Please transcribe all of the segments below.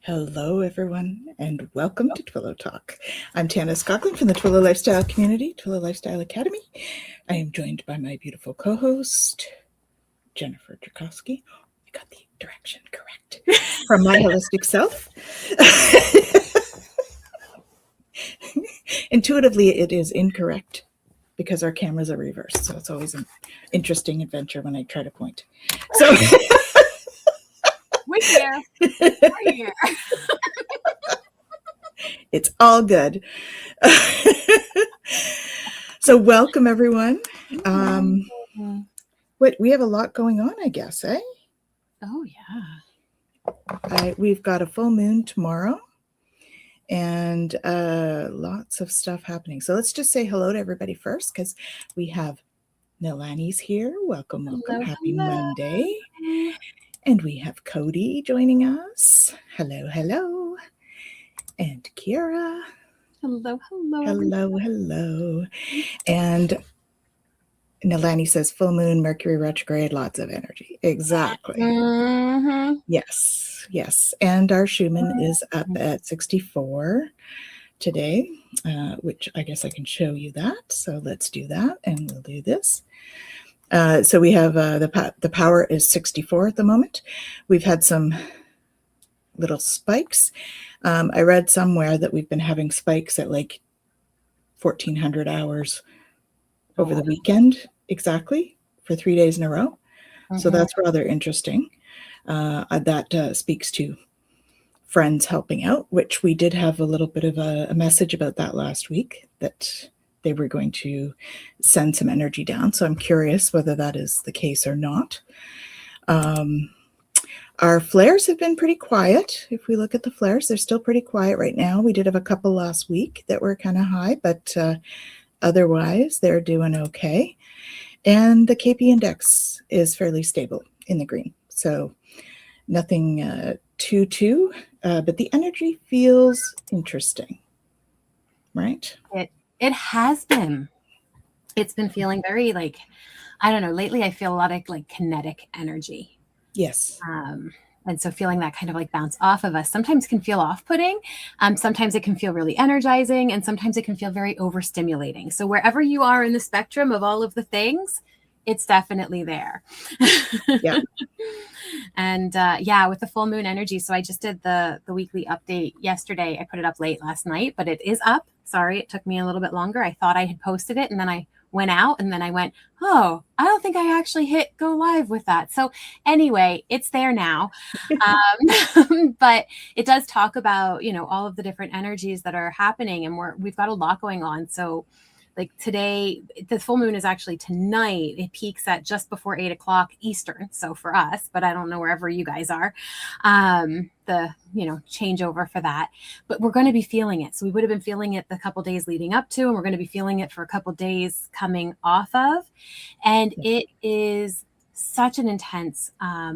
Hello, everyone, and welcome to Twillow Talk. I'm Tanys Coughlan from the Twillow Lifestyle Community, Twillow Lifestyle Academy. I am joined by my beautiful co-host, Jennifer Jurkofsky. I got the direction correct. From My Holistic Self. Intuitively, it is incorrect because our cameras are reversed, so it's always an interesting adventure when I try to point. So... We're here. It's all good. So welcome, everyone. We have a lot going on, I guess, eh? Oh, yeah. We've got a full moon tomorrow and lots of stuff happening. So let's just say hello to everybody first, because we have Nilani's here. Welcome. Hello, Happy hello. Monday. And we have Cody joining us. Hello. And Kira. Hello. And Nilani says full moon, Mercury retrograde, lots of energy. Exactly. Mm-hmm. Yes. And our Schumann is up at 64 today, which I guess I can show you that. So let's do that, and we'll do this. So we have the power is 64 at the moment. We've had some little spikes. I read somewhere that we've been having spikes at like 1400 hours over the weekend, exactly, for 3 days in a row. Mm-hmm. So that's rather interesting. That speaks to friends helping out, which we did have a little bit of a message about that last week, that they were going to send some energy down. So I'm curious whether that is the case or not. Our flares have been pretty quiet. If we look at the flares, they're still pretty quiet right now. We did have a couple last week that were kind of high, but otherwise they're doing okay. And the KP index is fairly stable in the green. So nothing too, but the energy feels interesting, right? It has been. It's been feeling very I don't know, lately I feel a lot of kinetic energy. Yes. And so feeling that kind of bounce off of us sometimes can feel off-putting. Sometimes it can feel really energizing, and sometimes it can feel very overstimulating. So wherever you are in the spectrum of all of the things, it's definitely there. Yeah. And with the full moon energy. So I just did the weekly update yesterday. I put it up late last night, but it is up. Sorry, it took me a little bit longer. I thought I had posted it, and then I went out, and then I went, oh, I don't think I actually hit go live with that. So anyway, it's there now. But it does talk about, all of the different energies that are happening, and we've got a lot going on. So today, the full moon is actually tonight. It peaks at just before 8 o'clock Eastern. So for us, but I don't know wherever you guys are, the changeover for that. But we're going to be feeling it. So we would have been feeling it the couple days leading up to, and we're going to be feeling it for a couple days coming off of. And it is such an intense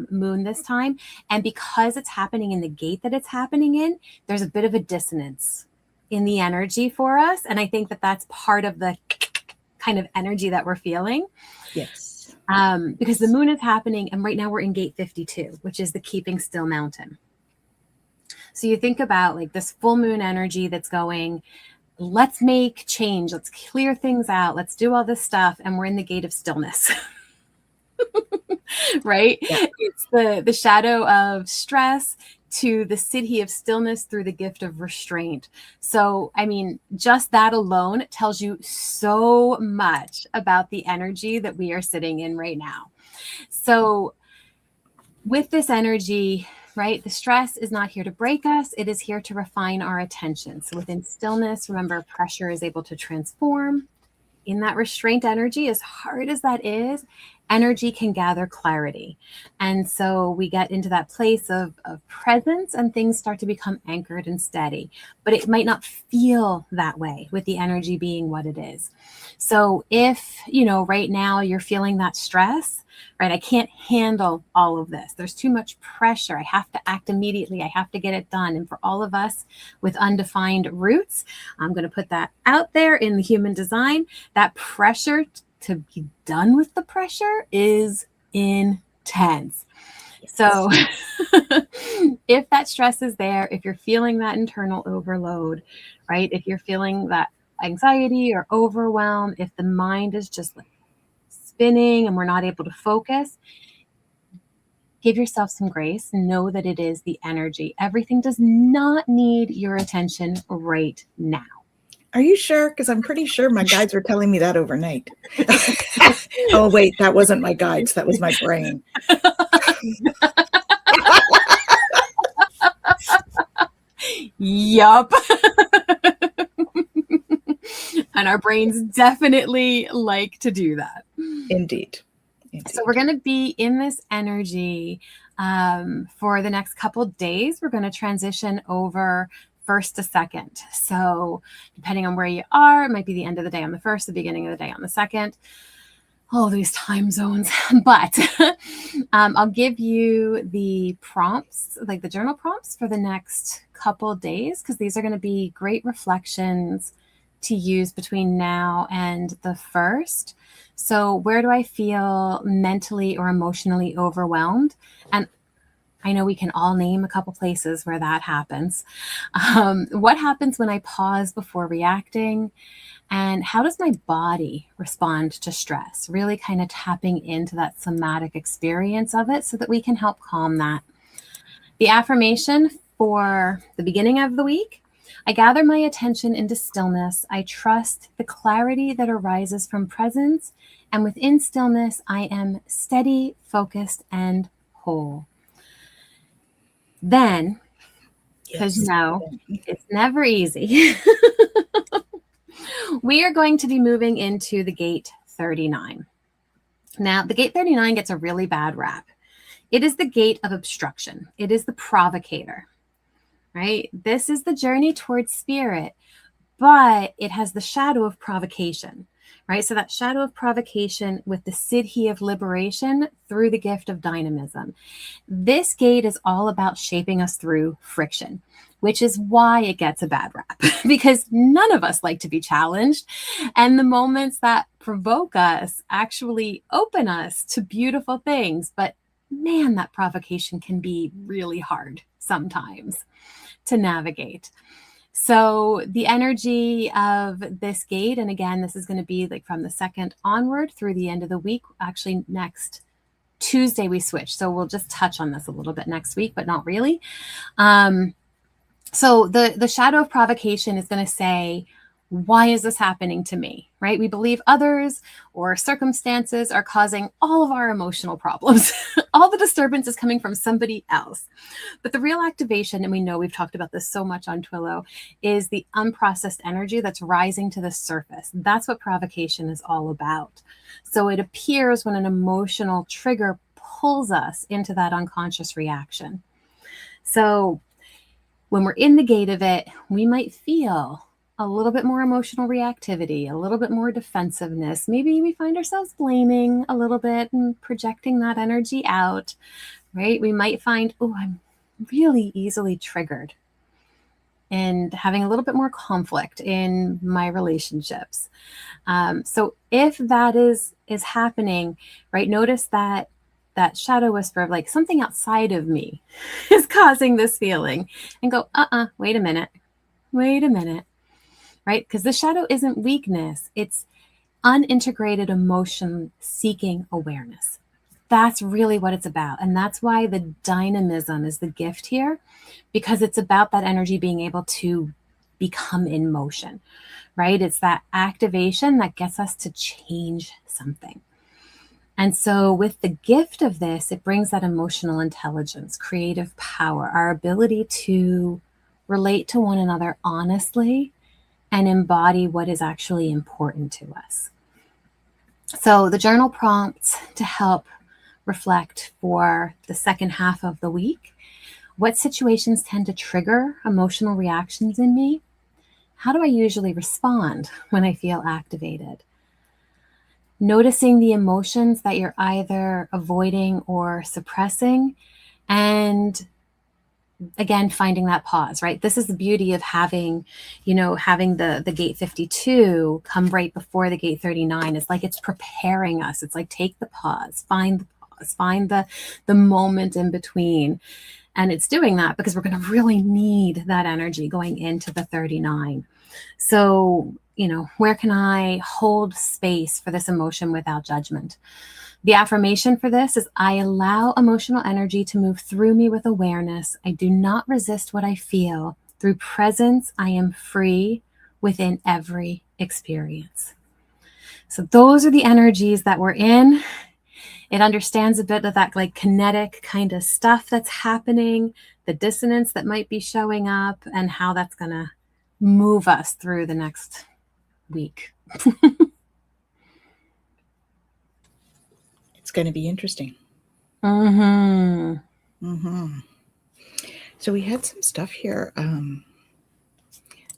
moon this time. And because it's happening in the gate that it's happening in, there's a bit of a dissonance in the energy for us. And I think that that's part of the kind of energy that we're feeling. Yes. Because the moon is happening, and right now we're in gate 52, which is the keeping still mountain. So you think about this full moon energy that's going, let's make change, let's clear things out, let's do all this stuff. And we're in the gate of stillness. Right? Yeah. It's the shadow of stress to the city of stillness through the gift of restraint. So, I mean, just that alone tells you so much about the energy that we are sitting in right now. So with this energy, right, the stress is not here to break us. It is here to refine our attention. So within stillness, remember, pressure is able to transform. In that restraint energy, as hard as that is, energy can gather clarity. And so we get into that place of presence, and things start to become anchored and steady. But it might not feel that way with the energy being what it is. So if, right now you're feeling that stress, right? I can't handle all of this. There's too much pressure. I have to act immediately. I have to get it done. And for all of us with undefined roots, I'm going to put that out there in the human design. That pressure to be done with the pressure is intense. So if that stress is there, if you're feeling that internal overload, right? If you're feeling that anxiety or overwhelm, if the mind is just like spinning and we're not able to focus, give yourself some grace. Know that it is the energy. Everything does not need your attention right now. Are you sure? Because I'm pretty sure my guides were telling me that overnight. Oh, wait, that wasn't my guides. That was my brain. Yup. And our brains definitely like to do that. Indeed. So we're going to be in this energy for the next couple of days. We're going to transition over first to second. So depending on where you are, it might be the end of the day on the first, the beginning of the day on the second. All these time zones. But I'll give you the prompts, like the journal prompts for the next couple of days, because these are going to be great reflections to use between now and the first. So where do I feel mentally or emotionally overwhelmed? And I know we can all name a couple places where that happens. What happens when I pause before reacting? And how does my body respond to stress? Really kind of tapping into that somatic experience of it so that we can help calm that. The affirmation for the beginning of the week: I gather my attention into stillness. I trust the clarity that arises from presence. And within stillness, I am steady, focused, and whole. Then, because it's never easy, we are going to be moving into the gate 39. Now, the gate 39 gets a really bad rap. It is the gate of obstruction. It is the provocator, right? This is the journey towards spirit, but it has the shadow of provocation, right? So that shadow of provocation with the siddhi of liberation through the gift of dynamism. This gate is all about shaping us through friction, which is why it gets a bad rap, because none of us like to be challenged. And the moments that provoke us actually open us to beautiful things. But man, that provocation can be really hard sometimes to navigate. So the energy of this gate, and again, this is going to be like from the second onward through the end of the week. Actually, next Tuesday we switch. So we'll just touch on this a little bit next week, but not really. So the shadow of provocation is going to say, why is this happening to me, right? We believe others or circumstances are causing all of our emotional problems. All the disturbance is coming from somebody else. But the real activation, and we know we've talked about this so much on Twillow, is the unprocessed energy that's rising to the surface. That's what provocation is all about. So it appears when an emotional trigger pulls us into that unconscious reaction. So when we're in the gate of it, we might feel a little bit more emotional reactivity, a little bit more defensiveness. Maybe we find ourselves blaming a little bit and projecting that energy out, right? We might find, oh, I'm really easily triggered and having a little bit more conflict in my relationships. So if that is happening, right, notice that shadow whisper of like something outside of me is causing this feeling, and go, wait a minute, right? Because the shadow isn't weakness. It's unintegrated emotion seeking awareness. That's really what it's about. And that's why the dynamism is the gift here, because it's about that energy being able to become in motion, right? It's that activation that gets us to change something. And so with the gift of this, it brings that emotional intelligence, creative power, our ability to relate to one another honestly and embody what is actually important to us. So the journal prompts to help reflect for the second half of the week: what situations tend to trigger emotional reactions in me? How do I usually respond when I feel activated? Noticing the emotions that you're either avoiding or suppressing, and again, finding that pause, right? This is the beauty of having the gate 52 come right before the gate 39. It's like it's preparing us. It's like, take the pause, find the moment in between. And it's doing that because we're going to really need that energy going into the 39. So, where can I hold space for this emotion without judgment? The affirmation for this is, I allow emotional energy to move through me with awareness. I do not resist what I feel. Through presence, I am free within every experience. So those are the energies that we're in. It understands a bit of that like kinetic kind of stuff that's happening, the dissonance that might be showing up, and how that's going to move us through the next week. It's going to be interesting. Mm-hmm. Mm-hmm. So we had some stuff here.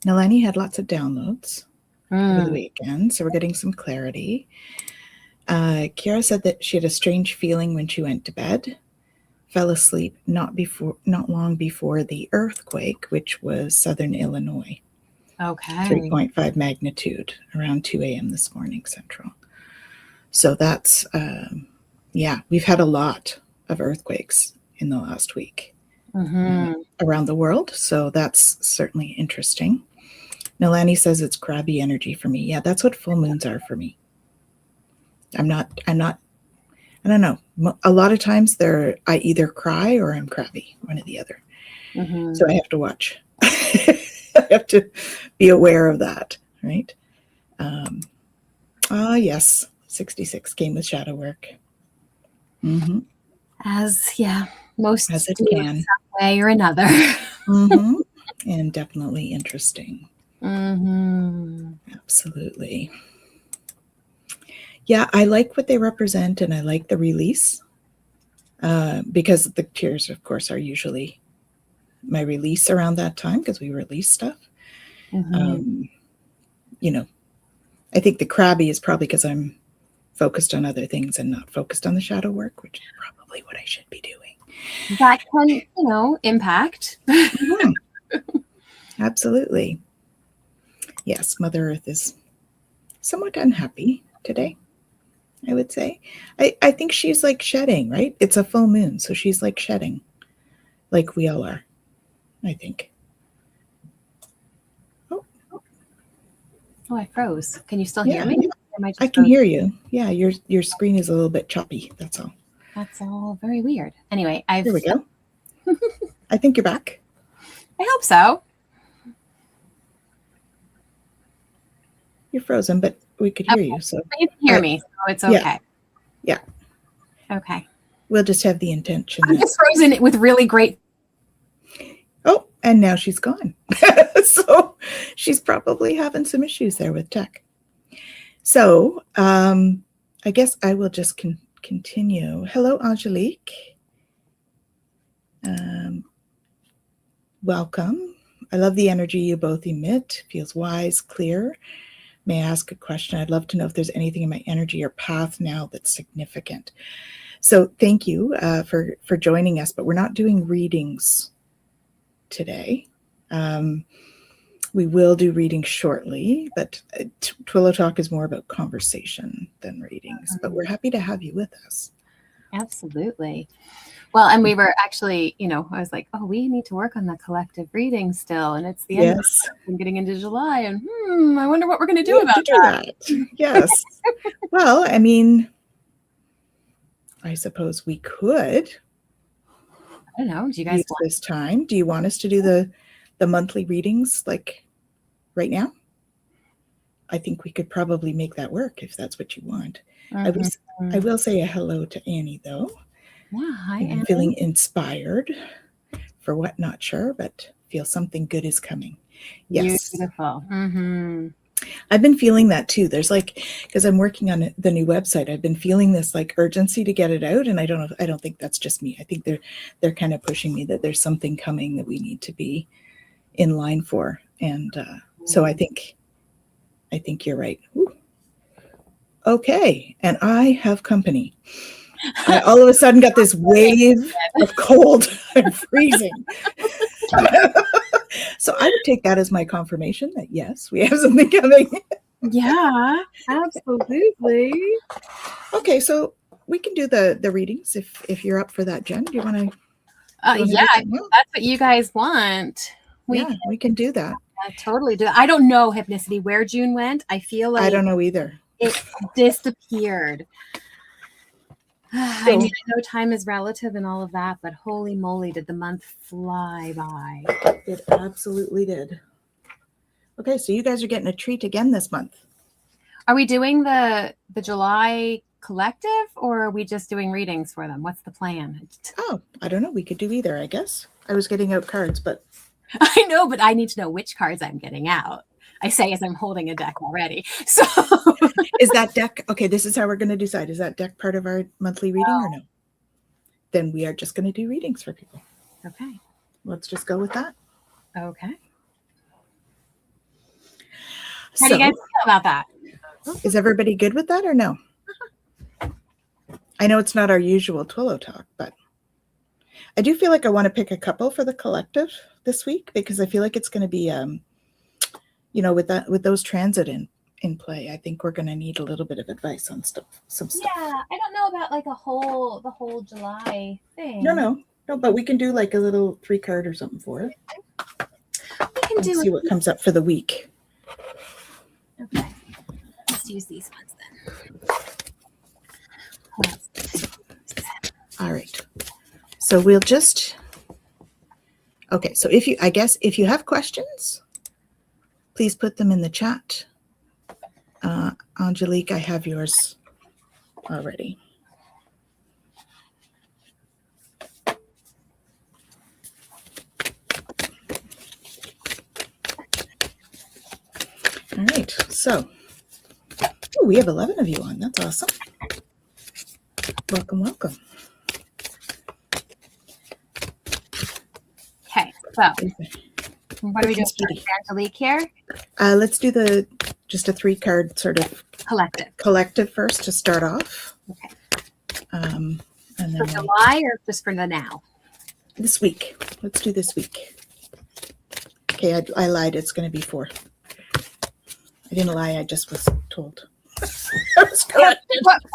Nalani had lots of downloads over the weekend, so we're getting some clarity. Kira said that she had a strange feeling when she went to bed, fell asleep not long before the earthquake, which was Southern Illinois. Okay. 3.5 magnitude around 2 a.m. this morning Central. So that's, we've had a lot of earthquakes in the last week around the world. So that's certainly interesting. Nalani says it's crabby energy for me. Yeah, that's what full moons are for me. I don't know. A lot of times I either cry or I'm crabby, one or the other. So I have to watch. I have to be aware of that, right? Yes, 66 came with shadow work. Most as it do can, some way or another. And definitely interesting. Absolutely. Yeah, I like what they represent, and I like the release, because the tears, of course, are usually my release around that time because we release stuff. I think the crabby is probably because I'm focused on other things and not focused on the shadow work, which is probably what I should be doing. That can, impact. Absolutely. Yes, Mother Earth is somewhat unhappy today, I would say. I think she's like shedding, right? It's a full moon, so she's like shedding, like we all are, I think. Oh, I froze. Can you still hear me? I can hear you. Yeah, your screen is a little bit choppy. That's all. That's all very weird. Anyway, Here we go. I think you're back. I hope so. You're frozen, but we could hear you. So you can hear me, so it's okay. Yeah. Okay. We'll just have the intention. I'm just frozen with really great. Oh, and now she's gone. So she's probably having some issues there with tech. So I guess I will just continue. Hello, Angelique. Welcome. I love the energy you both emit. Feels wise, clear. May I ask a question? I'd love to know if there's anything in my energy or path now that's significant. So thank you for joining us, but we're not doing readings today. We will do readings shortly, but Twillow Talk is more about conversation than readings, but we're happy to have you with us. Absolutely. Well, and we were actually, I was like, oh, we need to work on the collective reading still. And it's the end of the month and getting into July. And I wonder what we're going to do about that. Yes. Well, I mean, I suppose we could. I don't know. Do you guys use this time? Do you want us to do the monthly readings like right now? I think we could probably make that work if that's what you want. I will say a hello to Annie, though. Yeah, hi, Annie. I'm feeling inspired for what, not sure, but feel something good is coming. Yes. Beautiful. I've been feeling that too. There's because I'm working on the new website, I've been feeling this urgency to get it out. And I don't think that's just me. I think they're kind of pushing me that there's something coming that we need to be in line for. And so I think you're right. Ooh. Okay. And I have company. I all of a sudden got this wave of cold. I'm freezing. So I would take that as my confirmation that yes, we have something coming. Yeah, absolutely. Okay, so we can do the readings if you're up for that, Jen. Do you want to? Yeah, that's what you guys want. We can do that. Totally do. I don't know, Hypnicity, where June went. I feel like I don't know either. It disappeared. I mean, I know time is relative and all of that, but holy moly, did the month fly by. It absolutely did. Okay, so you guys are getting a treat again this month. Are we doing the July collective, or are we just doing readings for them? What's the plan? Oh, I don't know. We could do either, I guess. I was getting out cards, but... I know, but I need to know which cards I'm getting out. I say as I'm holding a deck already. So is that deck... Okay, this is how we're going to decide. Is that deck part of our monthly reading or no? Then we are just going to do readings for people. Okay. Let's just go with that. Okay. How do you guys feel about that? Is everybody good with that or no? I know it's not our usual Twillow Talk, but I do feel like I want to pick a couple for the collective this week because I feel like it's going to be, with those transit in play, I think we're going to need a little bit of advice on some stuff. Yeah, I don't know about like the whole July thing. No, but we can do like a little 3-card or something for it. We can see what comes up for the week. Okay, let's use these ones then. All right. So we'll just, okay. So if you have questions, please put them in the chat. Angelique, I have yours already. All right. So we have 11 of you on. That's awesome. Welcome. Okay, so what are we doing? Angelique here? Let's do just a 3-card sort of collective first to start off. Okay. And then for July or just for the now? This week. Let's do this week. Okay, I lied. It's going to be 4. I didn't lie. I just was told. I was correct.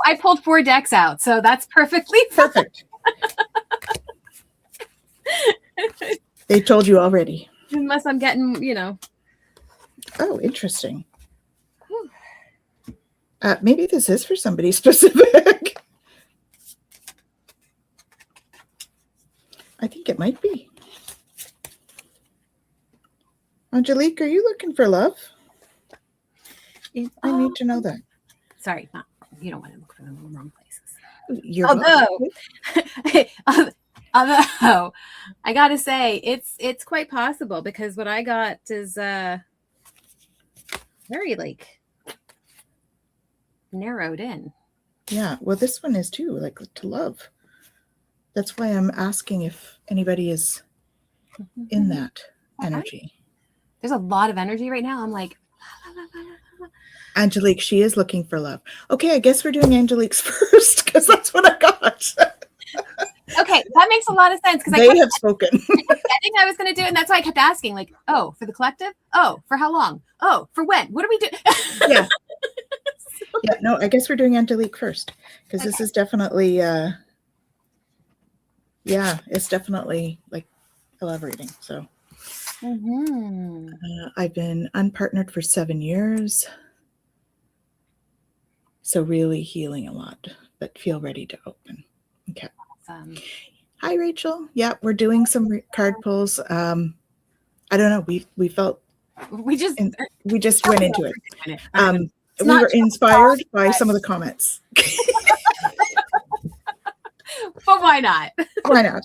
I pulled 4 decks out, so that's perfectly perfect. They told you already. Unless I'm getting, Oh, interesting. Maybe this is for somebody specific. I think it might be. Angelique, are you looking for love? I need to know that. Sorry, you don't want to look for them in the wrong places. Although I gotta say it's quite possible because what I got is very narrowed in. Yeah, well, this one is too, to love. That's why I'm asking if anybody is in that energy. There's a lot of energy right now. I'm like, Angelique, she is looking for love. Okay, I guess we're doing Angelique's first because that's what I got. Okay, that makes a lot of sense because they have spoken. I think I was going to do it, and that's why I kept asking, oh, for the collective? Oh, for how long? Oh, for when? What do we do? Yeah. Yeah, no, I guess we're doing Angelique first because this is definitely, it's definitely like a love reading. So I've been unpartnered for 7 years. So really healing a lot, but feel ready to open. Okay. Hi, Rachel. Yeah, we're doing some card pulls. I don't know. We felt we just went into it. We were inspired by some of the comments. But why not? Why not?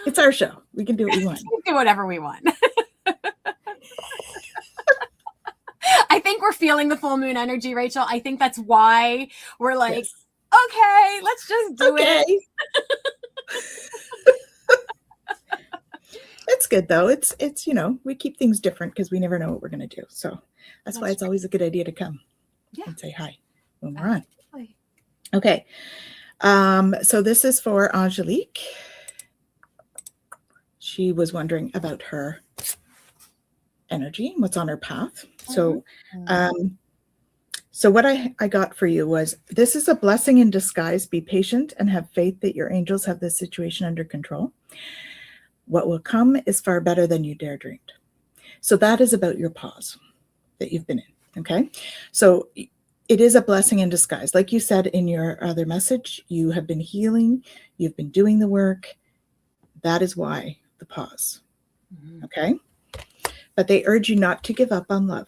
It's our show. We can do what we want. We can do whatever we want. I think we're feeling the full moon energy, Rachel. I think that's why we're like, yes. Okay, let's just do it. It's good though. It's we keep things different because we never know what we're going to do. So that's why it's always a good idea to come and say hi when we're on. Okay. So this is for Angelique. She was wondering about her energy, what's on her path. So So what I got for you was, this is a blessing in disguise. Be patient and have faith that your angels have this situation under control. What will come is far better than you dare dreamed. So that is about your pause that you've been in. Okay. So it is a blessing in disguise. Like you said in your other message, you have been healing, you've been doing the work. That is why the pause. Okay. But they urge you not to give up on love.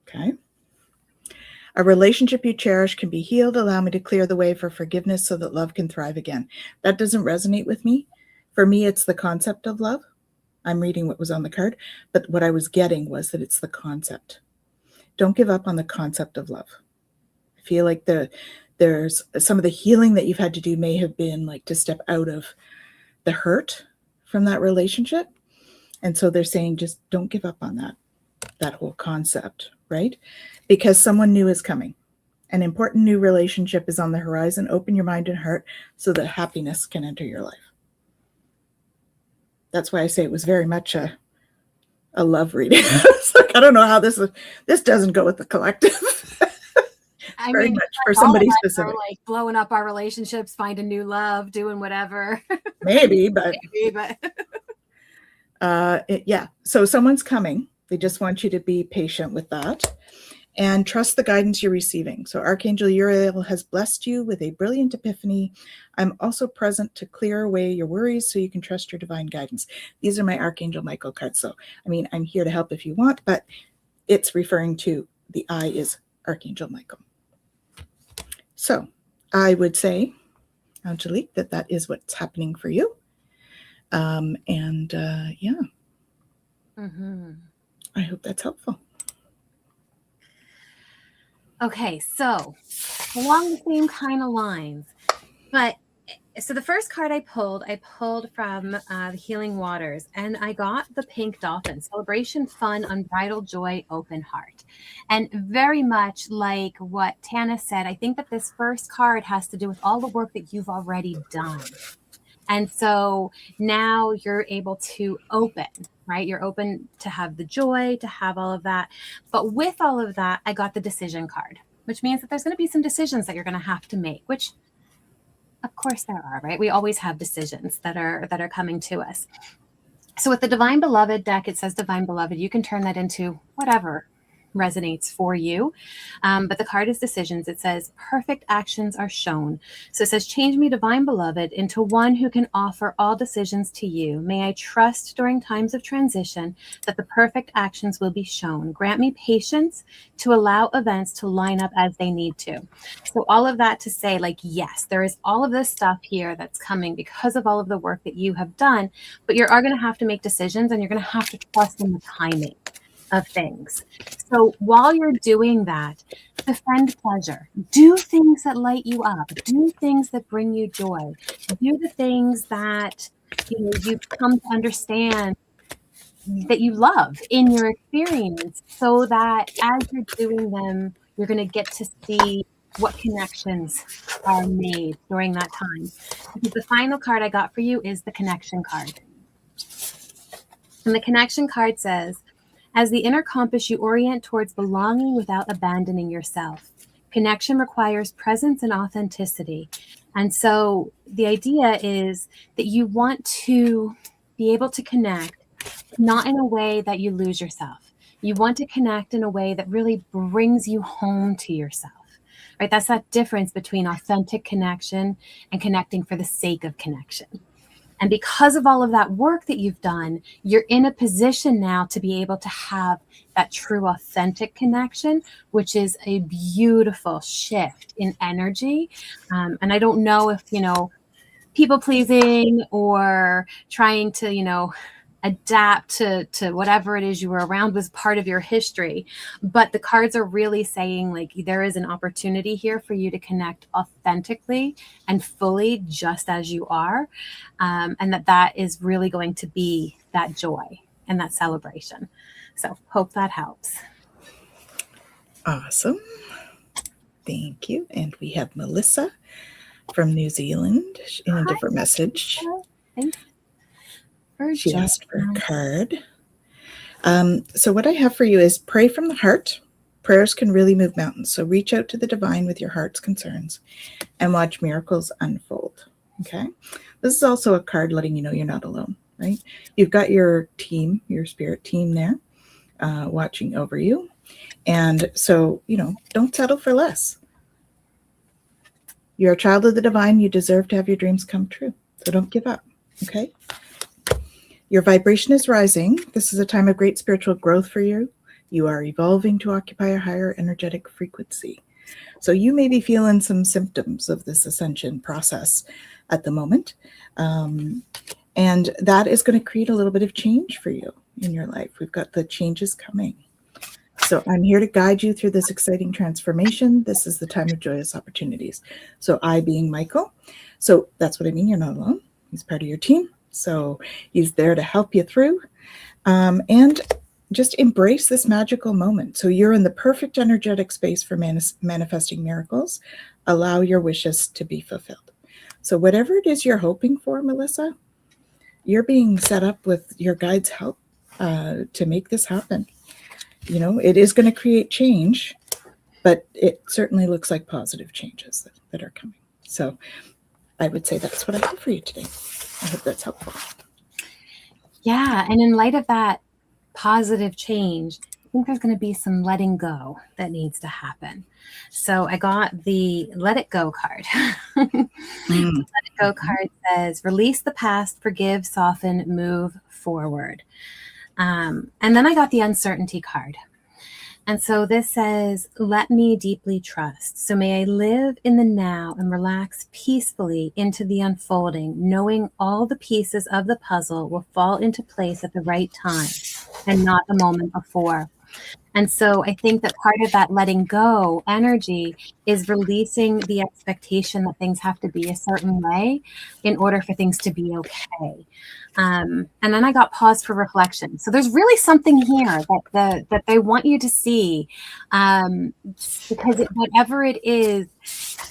Okay. A relationship you cherish can be healed. Allow me to clear the way for forgiveness so that love can thrive again. That doesn't resonate with me. For me, it's the concept of love. I'm reading what was on the card, but what I was getting was that it's the concept. Don't give up on the concept of love. I feel like there's some of the healing that you've had to do may have been like to step out of the hurt from that relationship. And so they're saying, just don't give up on that whole concept, right? Because someone new is coming. An important new relationship is on the horizon. Open your mind and heart so that happiness can enter your life. That's why I say it was very much a love reading. It's like, I don't know how this doesn't go with the collective. I very mean, much for somebody specific. Like blowing up our relationships, finding new love, doing whatever. Maybe, but yeah. So someone's coming. They just want you to be patient with that and trust the guidance you're receiving. So Archangel Uriel has blessed you with a brilliant epiphany. I'm also present to clear away your worries so you can trust your divine guidance. These are my Archangel Michael cards. So, I mean, I'm here to help if you want, but it's referring to the I is Archangel Michael. So I would say, Angelique, that is what's happening for you. Yeah. Mm-hmm. I hope that's helpful. Okay, so along the same kind of lines, but so the first card I pulled from the Healing Waters, and I got the Pink Dolphin, Celebration, Fun, Unbridled Joy, Open Heart. And very much like what Tanys said, I think that this first card has to do with all the work that you've already done. And so now you're able to open, right? You're open to have the joy, to have all of that. But with all of that, I got the decision card, which means that there's going to be some decisions that you're going to have to make, which of course there are, right? We always have decisions that are coming to us. So with the Divine Beloved deck, it says Divine Beloved. You can turn that into whatever resonates for you. But the card is decisions. It says perfect actions are shown. So it says, change me, Divine Beloved, into one who can offer all decisions to you. May I trust during times of transition that the perfect actions will be shown. Grant me patience to allow events to line up as they need to. So all of that to say, like, yes, there is all of this stuff here that's coming because of all of the work that you have done, but you are going to have to make decisions, and you're going to have to trust in the timing of things. So while you're doing that, defend pleasure. Do things that light you up. Do things that bring you joy. Do the things that you've come to understand that you love in your experience, so that as you're doing them, you're going to get to see what connections are made during that time. Because the final card I got for you is the connection card. And the connection card says, as the inner compass, you orient towards belonging without abandoning yourself. Connection requires presence and authenticity. And so the idea is that you want to be able to connect, not in a way that you lose yourself. You want to connect in a way that really brings you home to yourself, right? That's that difference between authentic connection and connecting for the sake of connection. And because of all of that work that you've done, you're in a position now to be able to have that true authentic connection, which is a beautiful shift in energy. And I don't know if, people pleasing or trying to, adapt to whatever it is you were around was part of your history. But the cards are really saying, like, there is an opportunity here for you to connect authentically and fully just as you are. And that is really going to be that joy and that celebration. So hope that helps. Awesome. Thank you. And we have Melissa from New Zealand in a different message. Thanks. She asked for a card. So what I have for you is pray from the heart, prayers can really move mountains. So reach out to the divine with your heart's concerns and watch miracles unfold. Okay. This is also a card letting you know you're not alone, right? You've got your team, your spirit team there, watching over you. And so, don't settle for less. You're a child of the divine. You deserve to have your dreams come true. So don't give up. Okay. Your vibration is rising. This is a time of great spiritual growth for you. You are evolving to occupy a higher energetic frequency. So you may be feeling some symptoms of this ascension process at the moment. And that is going to create a little bit of change for you in your life. We've got the changes coming. So I'm here to guide you through this exciting transformation. This is the time of joyous opportunities. So I being Michael. So that's what I mean. You're not alone. He's part of your team. So he's there to help you through. And just embrace this magical moment. So you're in the perfect energetic space for manifesting miracles. Allow your wishes to be fulfilled. So whatever it is you're hoping for, Melissa, you're being set up with your guide's help to make this happen. It is going to create change, but it certainly looks like positive changes that are coming. So I would say that's what I have for you today. I hope that's helpful. Yeah. And in light of that positive change, I think there's going to be some letting go that needs to happen. So I got the Let It Go card. The Let It Go card says, release the past, forgive, soften, move forward. And then I got the Uncertainty card. And so this says, let me deeply trust. So may I live in the now and relax peacefully into the unfolding, knowing all the pieces of the puzzle will fall into place at the right time and not the moment before. And so I think that part of that letting go energy is releasing the expectation that things have to be a certain way in order for things to be okay. And then I got pause for reflection. So there's really something here that they want you to see, because whatever it is,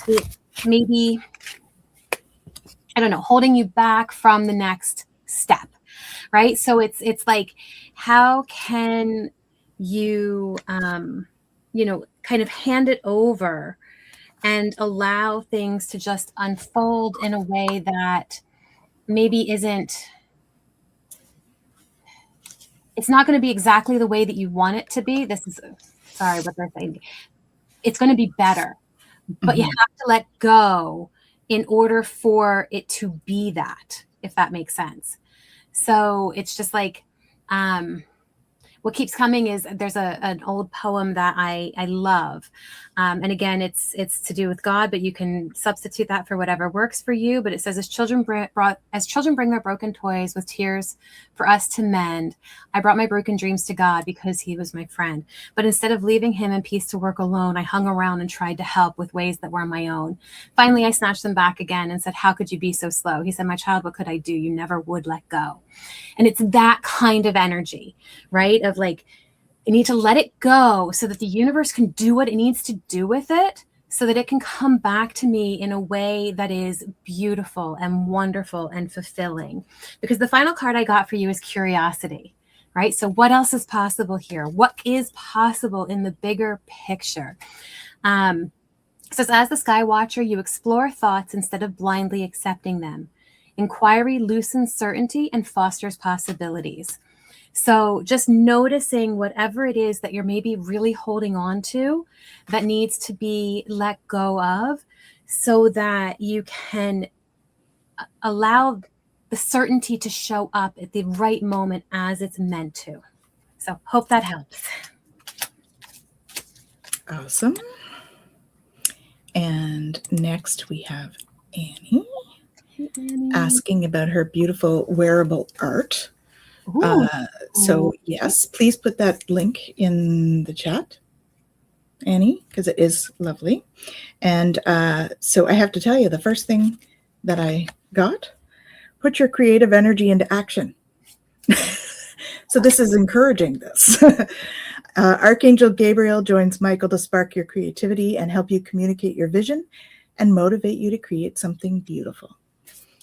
it maybe, I don't know, holding you back from the next step, right? So it's like, how can you, kind of hand it over and allow things to just unfold in a way that maybe it's not going to be exactly the way that you want it to be. Sorry, what they're saying. It's going to be better, but you have to let go in order for it to be that, if that makes sense. So it's just like, what keeps coming is there's an old poem that I love. And again, it's to do with God, but you can substitute that for whatever works for you. But it says, as children bring their broken toys with tears for us to mend, I brought my broken dreams to God because he was my friend. But instead of leaving him in peace to work alone, I hung around and tried to help with ways that were my own. Finally, I snatched them back again and said, how could you be so slow? He said, my child, what could I do? You never would let go. And it's that kind of energy, right? Of like, you need to let it go so that the universe can do what it needs to do with it, so that it can come back to me in a way that is beautiful and wonderful and fulfilling. Because the final card I got for you is curiosity, right? So what else is possible here? What is possible in the bigger picture? It says, as the sky watcher, you explore thoughts instead of blindly accepting them. Inquiry loosens certainty and fosters possibilities. So just noticing whatever it is that you're maybe really holding on to that needs to be let go of, so that you can allow the certainty to show up at the right moment as it's meant to. So hope that helps. Awesome. And next we have Annie asking about her beautiful wearable art. So yes, please put that link in the chat, Annie, because it is lovely. And so I have to tell you, the first thing that I got, put your creative energy into action. So this is encouraging this. Archangel Gabriel joins Michael to spark your creativity and help you communicate your vision and motivate you to create something beautiful.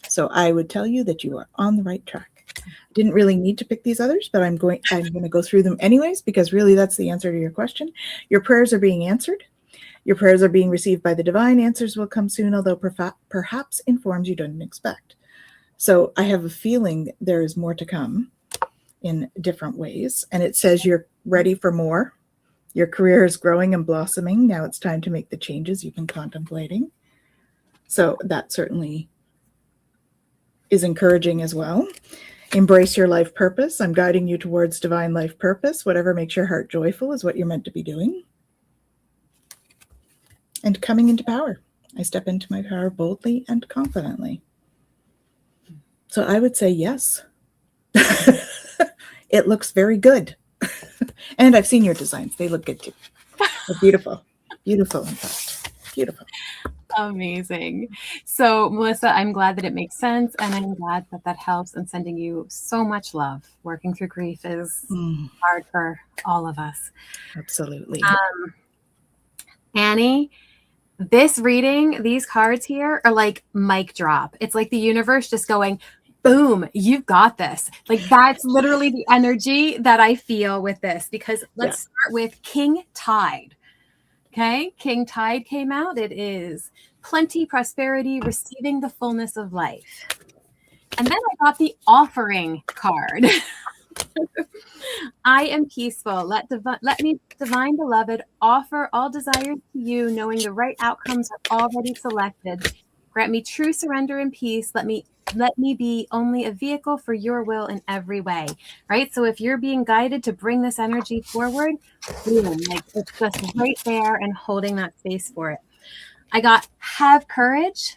So I would tell you that you are on the right track. Didn't really need to pick these others, but I'm going to go through them anyways, because really that's the answer to your question. Your prayers are being answered. Your prayers are being received by the divine. Answers will come soon, although perhaps in forms you didn't expect. So I have a feeling there is more to come in different ways. And it says you're ready for more. Your career is growing and blossoming. Now it's time to make the changes you've been contemplating. So that certainly is encouraging as well. Embrace your life purpose. I'm guiding you towards divine life purpose. Whatever makes your heart joyful is what you're meant to be doing. And coming into power. I step into my power boldly and confidently. So I would say yes. It looks very good. And I've seen your designs. They look good too. They're beautiful. Beautiful, in fact. Beautiful. Amazing. So, Melissa, I'm glad that it makes sense, and I'm glad that that helps, and sending you so much love. Working through grief is hard for all of us. Absolutely. Annie, this reading, these cards here are like mic drop. It's like the universe just going, boom, you've got this. Like that's literally the energy that I feel with this, because let's start with King Tide. Okay, King Tide came out. It is plenty, prosperity, receiving the fullness of life. And then I got the offering card. I am peaceful. Let me, divine beloved, offer all desires to you, knowing the right outcomes are already selected. Grant me true surrender and peace. Let me be only a vehicle for your will in every way. Right? So if you're being guided to bring this energy forward, boom, like it's just right there and holding that space for it. I got have courage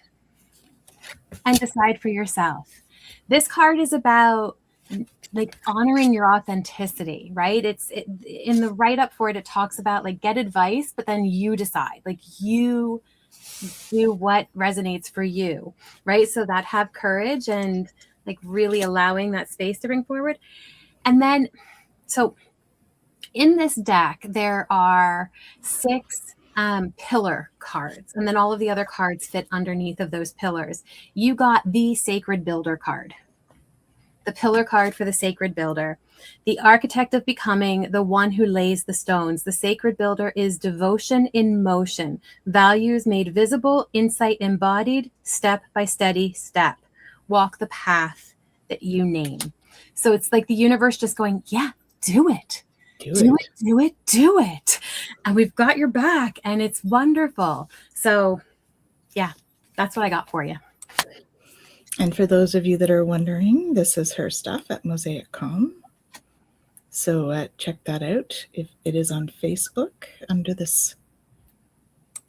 and decide for yourself. This card is about like honoring your authenticity, right? In the write-up for it, it talks about like get advice, but then you decide, like you do what resonates for you, right? So that have courage and like really allowing that space to bring forward. And then, so in this deck, there are 6 pillar cards, and then all of the other cards fit underneath of those pillars. You got the Sacred Builder card, the pillar card for the Sacred Builder, the Architect of Becoming, the one who lays the stones. The Sacred Builder is devotion in motion, values made visible, insight embodied, step by steady step. Walk the path that you name. So it's like the universe just going, yeah, do it. Do it. And we've got your back, and it's wonderful. So yeah, that's what I got for you. And for those of you that are wondering, this is her stuff at Mosaic.com. So check that out. If it is on Facebook under this,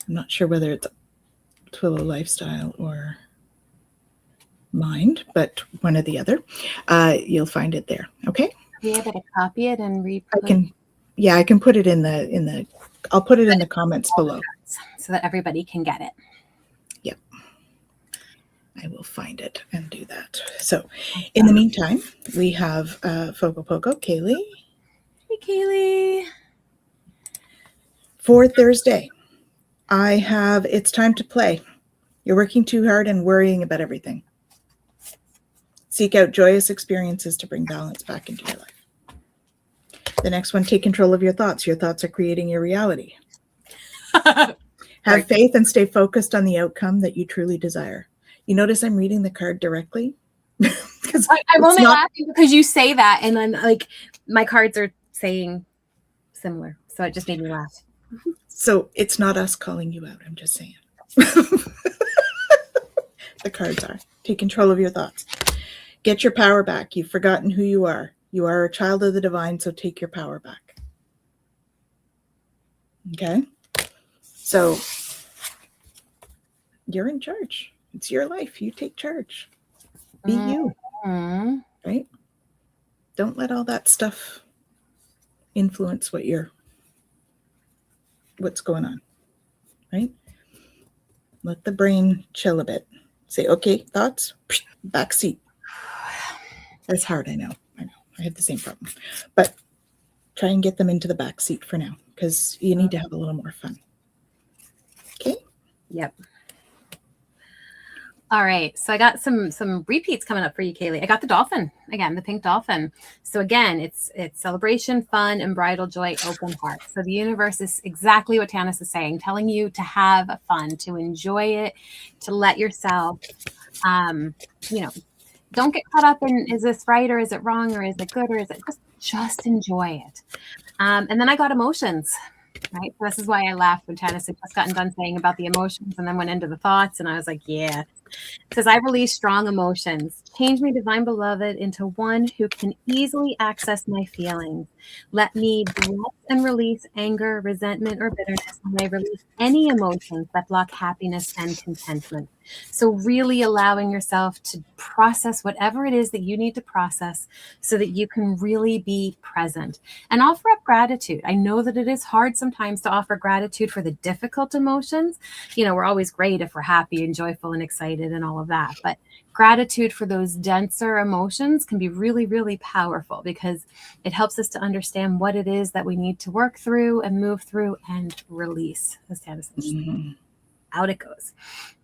I'm not sure whether it's Twillow Lifestyle or Mind, but one or the other. You'll find it there. Okay. Be able to copy it and I can put it in the I'll put it in the comments below so that everybody can get it. Yep. I will find it and do that. So in the meantime, we have Fogo Pogo, Kaylee. Hey, Kaylee. For Thursday, I have It's Time to Play. You're working too hard and worrying about everything. Seek out joyous experiences to bring balance back into your life. The next one, take control of your thoughts. Your thoughts are creating your reality. Have faith and stay focused on the outcome that you truly desire. You notice I'm reading the card directly? I'm only laughing because you say that, and then like my cards are saying similar. So it just made me laugh. So it's not us calling you out. I'm just saying. The cards are. Take control of your thoughts. Get your power back. You've forgotten who you are. You are a child of the divine, so take your power back. Okay? So you're in charge. It's your life. You take charge. Be you. Right? Don't let all that stuff influence what's going on. Right? Let the brain chill a bit. Say, okay, thoughts, back seat. That's hard, I know. I have the same problem. But try and get them into the back seat for now, because you need to have a little more fun. Okay? Yep. All right, so I got some repeats coming up for you, Kaylee. I got the dolphin again, the pink dolphin. So again, it's celebration, fun, and bridal joy, open heart. So the universe is exactly what Tanys is saying, telling you to have fun, to enjoy it, to let yourself, you know, don't get caught up in, is this right or is it wrong or is it good or is it just enjoy it. And then I got emotions. Right. So this is why I laughed when Tanys had just gotten done saying about the emotions and then went into the thoughts. And I was like, yeah, because I release strong emotions. Change me, divine beloved, into one who can easily access my feelings. Let me bless and release anger, resentment, or bitterness. And I release any emotions that block happiness and contentment. So really allowing yourself to process whatever it is that you need to process so that you can really be present and offer up gratitude. I know that it is hard sometimes to offer gratitude for the difficult emotions. We're always great if we're happy and joyful and excited and all of that. But gratitude for those denser emotions can be really, really powerful because it helps us to understand what it is that we need to work through and move through and release. As Tanys says, out it goes.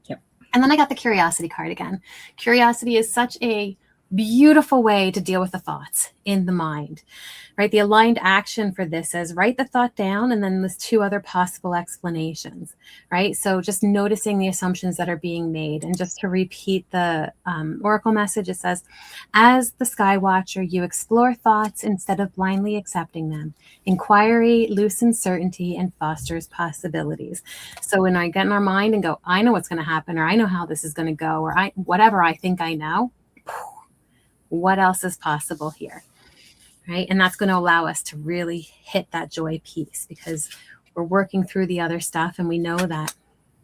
Yep. And then I got the curiosity card again. Curiosity is such a beautiful way to deal with the thoughts in the mind, right? The aligned action for this is write the thought down and then there's two other possible explanations, right? So just noticing the assumptions that are being made. And just to repeat the oracle message, it says, as the sky watcher, you explore thoughts instead of blindly accepting them. Inquiry loosens certainty and fosters possibilities. So when I get in our mind and go, I know what's going to happen, or I know how this is going to go, or whatever I think I know, what else is possible here, right? And that's going to allow us to really hit that joy piece because we're working through the other stuff. And we know that,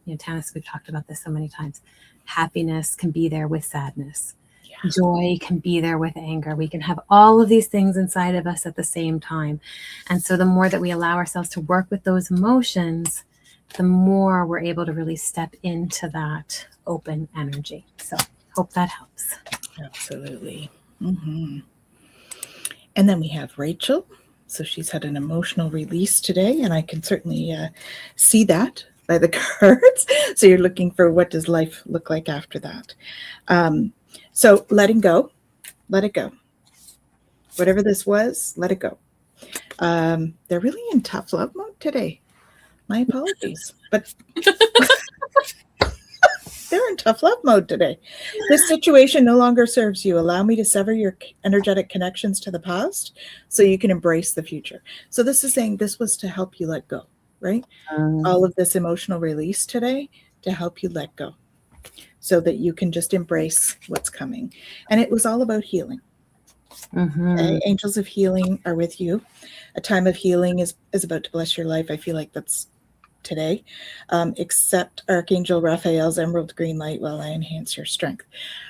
Tanys, we've talked about this so many times. Happiness can be there with sadness. Yeah. Joy can be there with anger. We can have all of these things inside of us at the same time. And so the more that we allow ourselves to work with those emotions, the more we're able to really step into that open energy. So hope that helps. Absolutely. Mm-hmm. And then we have Rachel. So she's had an emotional release today, and I can certainly see that by the cards. So you're looking for what does life look like after that. So letting go, let it go. Whatever this was, let it go. They're really in tough love mode today. My apologies, but they're in tough love mode today. This situation no longer serves you. Allow me to sever your energetic connections to the past so you can embrace the future. So this is saying this was to help you let go, right? All of this emotional release today to help you let go so that you can just embrace what's coming. And it was all about healing. Mm-hmm. Okay? Angels of healing are with you. A time of healing is about to bless your life. I feel like that's today, except Archangel Raphael's emerald green light while I enhance your strength.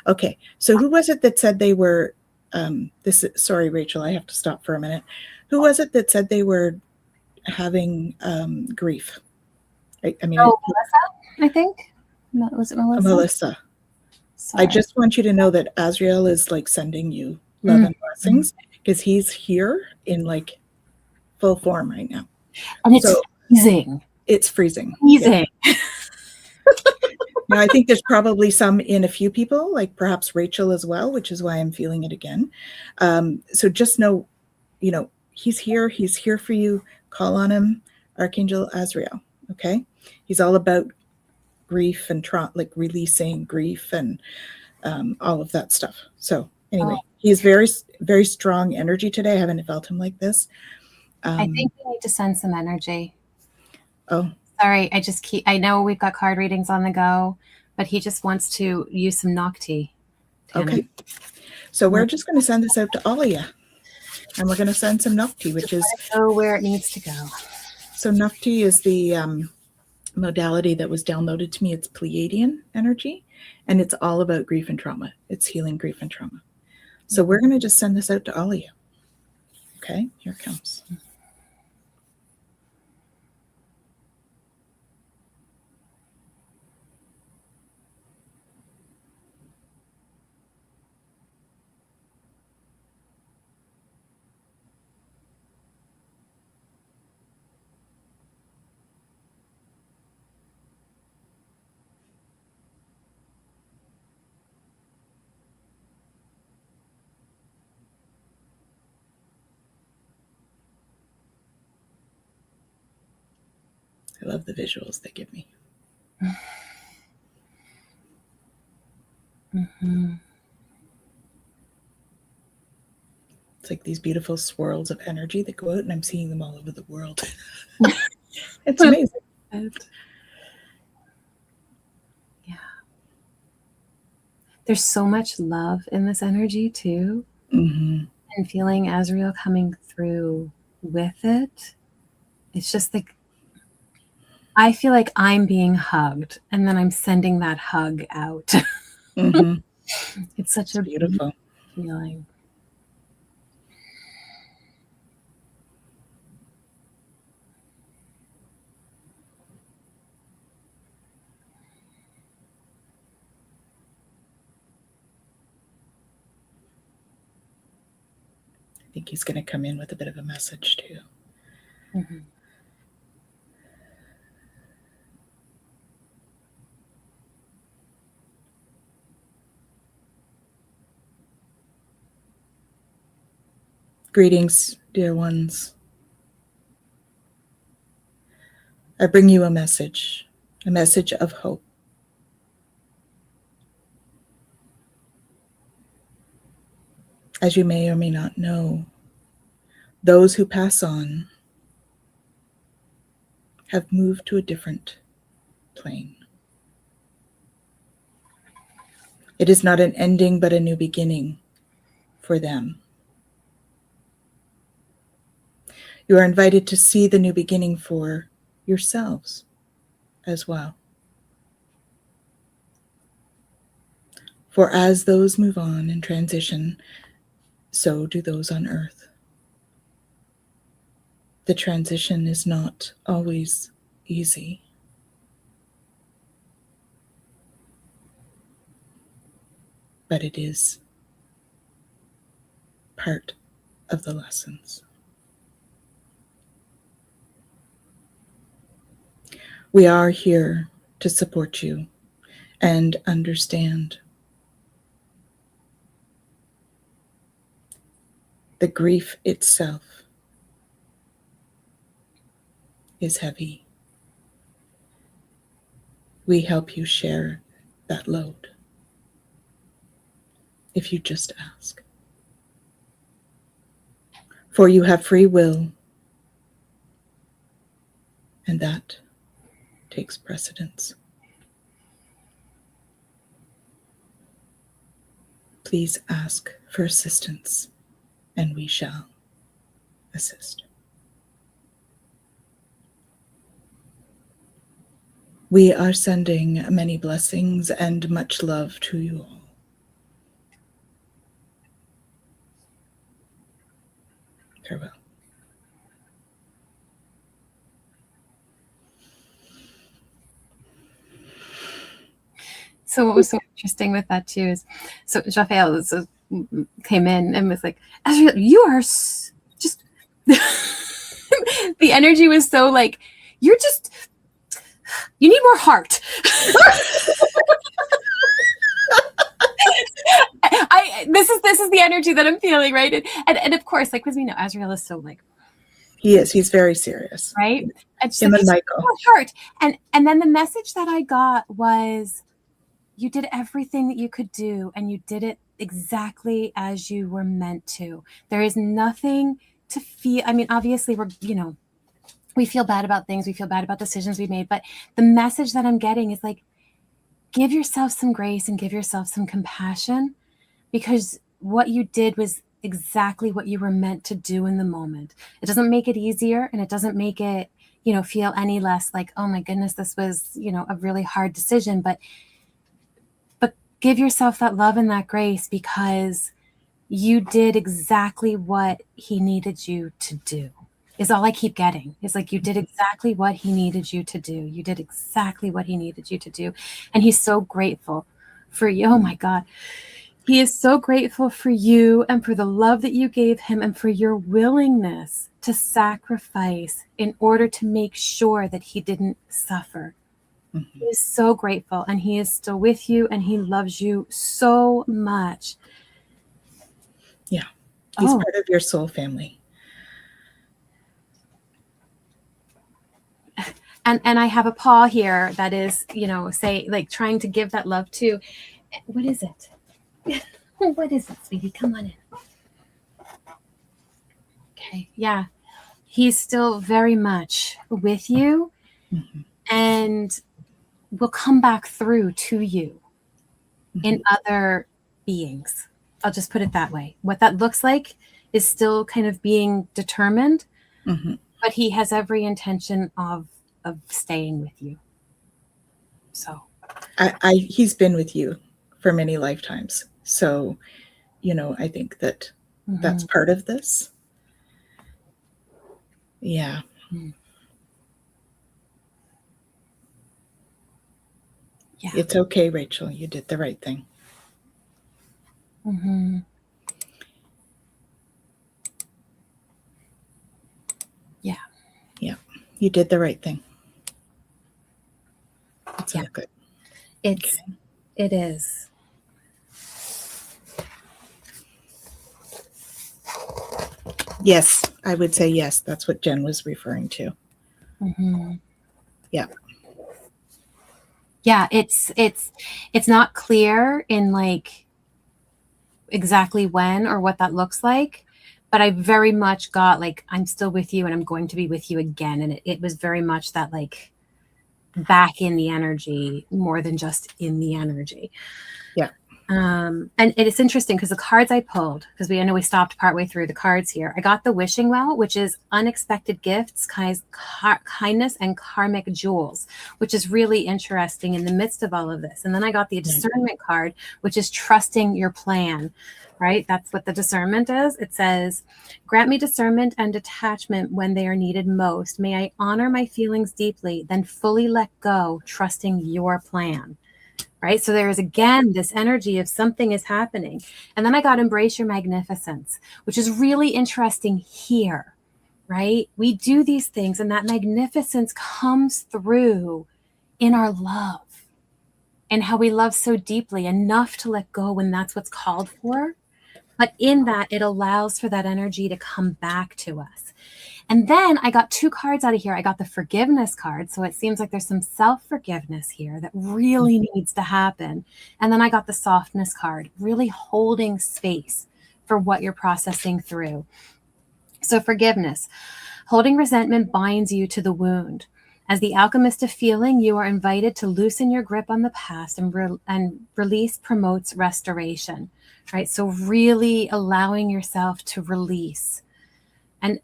Okay, so who was it that said they were, sorry, Rachel, I have to stop for a minute. Who was it that said they were having grief? Melissa, I think. Was it Melissa? Melissa. Sorry. I just want you to know that Azrael is like sending you love and blessings because he's here in like full form right now. And it's freezing. It's freezing. Freezing. Yeah. Now, I think there's probably some in a few people, like perhaps Rachel as well, which is why I'm feeling it again. So just know, he's here. He's here for you. Call on him, Archangel Azrael. Okay. He's all about grief and like releasing grief and all of that stuff. So anyway, he's very, very strong energy today. I haven't felt him like this. I think we need to send some energy. Oh, sorry. I know we've got card readings on the go, but he just wants to use some Nocti. Okay. So we're just going to send this out to all of you. And we're going to send some Nocti, which is go where it needs to go. So Nocti is the modality that was downloaded to me. It's Pleiadian energy, and it's all about grief and trauma. It's healing grief and trauma. So we're going to just send this out to all of you. Okay, here it comes. I love the visuals they give me. Mm-hmm. It's like these beautiful swirls of energy that go out, and I'm seeing them all over the world. It's amazing. Yeah. There's so much love in this energy too. Mm-hmm. And feeling Azrael coming through with it. It's just like, I feel like I'm being hugged and then I'm sending that hug out. Mm-hmm. It's such a beautiful feeling. I think he's going to come in with a bit of a message too. Mm-hmm. Greetings, dear ones. I bring you a message of hope. As you may or may not know, those who pass on have moved to a different plane. It is not an ending, but a new beginning for them. You are invited to see the new beginning for yourselves as well. For as those move on and transition, so do those on earth. The transition is not always easy. But it is part of the lessons. We are here to support you and understand. The grief itself is heavy. We help you share that load if you just ask. For you have free will, and that takes precedence. Please ask for assistance, and we shall assist. We are sending many blessings and much love to you all. Farewell. So what was so interesting with that too is, so Raphael came in and was like, Azrael, you are just, the energy was so like, you need more heart. This is the energy that I'm feeling, right? And of course, like, because we know Azrael is so like, He's very serious. right? And Him and Michael. Heart. And then the message that I got was, you did everything that you could do, and you did it exactly as you were meant to. There is nothing to feel. I mean, obviously we feel bad about things. We feel bad about decisions we made. But the message that I'm getting is like, give yourself some grace and give yourself some compassion, because what you did was exactly what you were meant to do in the moment. It doesn't make it easier, and it doesn't make it, feel any less like, oh my goodness, this was, a really hard decision. But give yourself that love and that grace, because you did exactly what he needed you to do, is all I keep getting. It's like, you did exactly what he needed you to do. You did exactly what he needed you to do. And he's so grateful for you. Oh my God. He is so grateful for you and for the love that you gave him and for your willingness to sacrifice in order to make sure that he didn't suffer. Mm-hmm. He is so grateful, and he is still with you, and he loves you so much. Yeah. He's part of your soul family. And I have a paw here that is, say, like trying to give that love to. What is it? What is it, sweetie? Come on in. Okay. Yeah. He's still very much with you and will come back through to you in other beings. I'll just put it that way. What that looks like is still kind of being determined, but he has every intention of staying with you. So he's been with you for many lifetimes. So, I think that that's part of this. Yeah. Yeah. It's okay, Rachel. You did the right thing. Yeah. Yeah. You did the right thing. It's all good. It is. Yes, I would say yes. That's what Jen was referring to. Yeah. Yeah, it's not clear in like exactly when or what that looks like, but I very much got like, I'm still with you and I'm going to be with you again. And it was very much that like back in the energy more than just in the energy. Yeah. And it's interesting because the cards I pulled, because I know we stopped partway through the cards here. I got the wishing well, which is unexpected gifts, kindness, and karmic jewels, which is really interesting in the midst of all of this. And then I got the discernment card, which is trusting your plan, right? That's what the discernment is. It says, grant me discernment and detachment when they are needed most. May I honor my feelings deeply, then fully let go, trusting your plan. Right. So there is, again, this energy of something is happening. And then I got embrace your magnificence, which is really interesting here. Right. We do these things and that magnificence comes through in our love and how we love so deeply enough to let go when that's what's called for. But in that, it allows for that energy to come back to us. And then I got two cards out of here. I got the forgiveness card. So it seems like there's some self-forgiveness here that really needs to happen. And then I got the softness card, really holding space for what you're processing through. So forgiveness, holding resentment binds you to the wound. As the alchemist of feeling, you are invited to loosen your grip on the past and release promotes restoration, right? So really allowing yourself to release.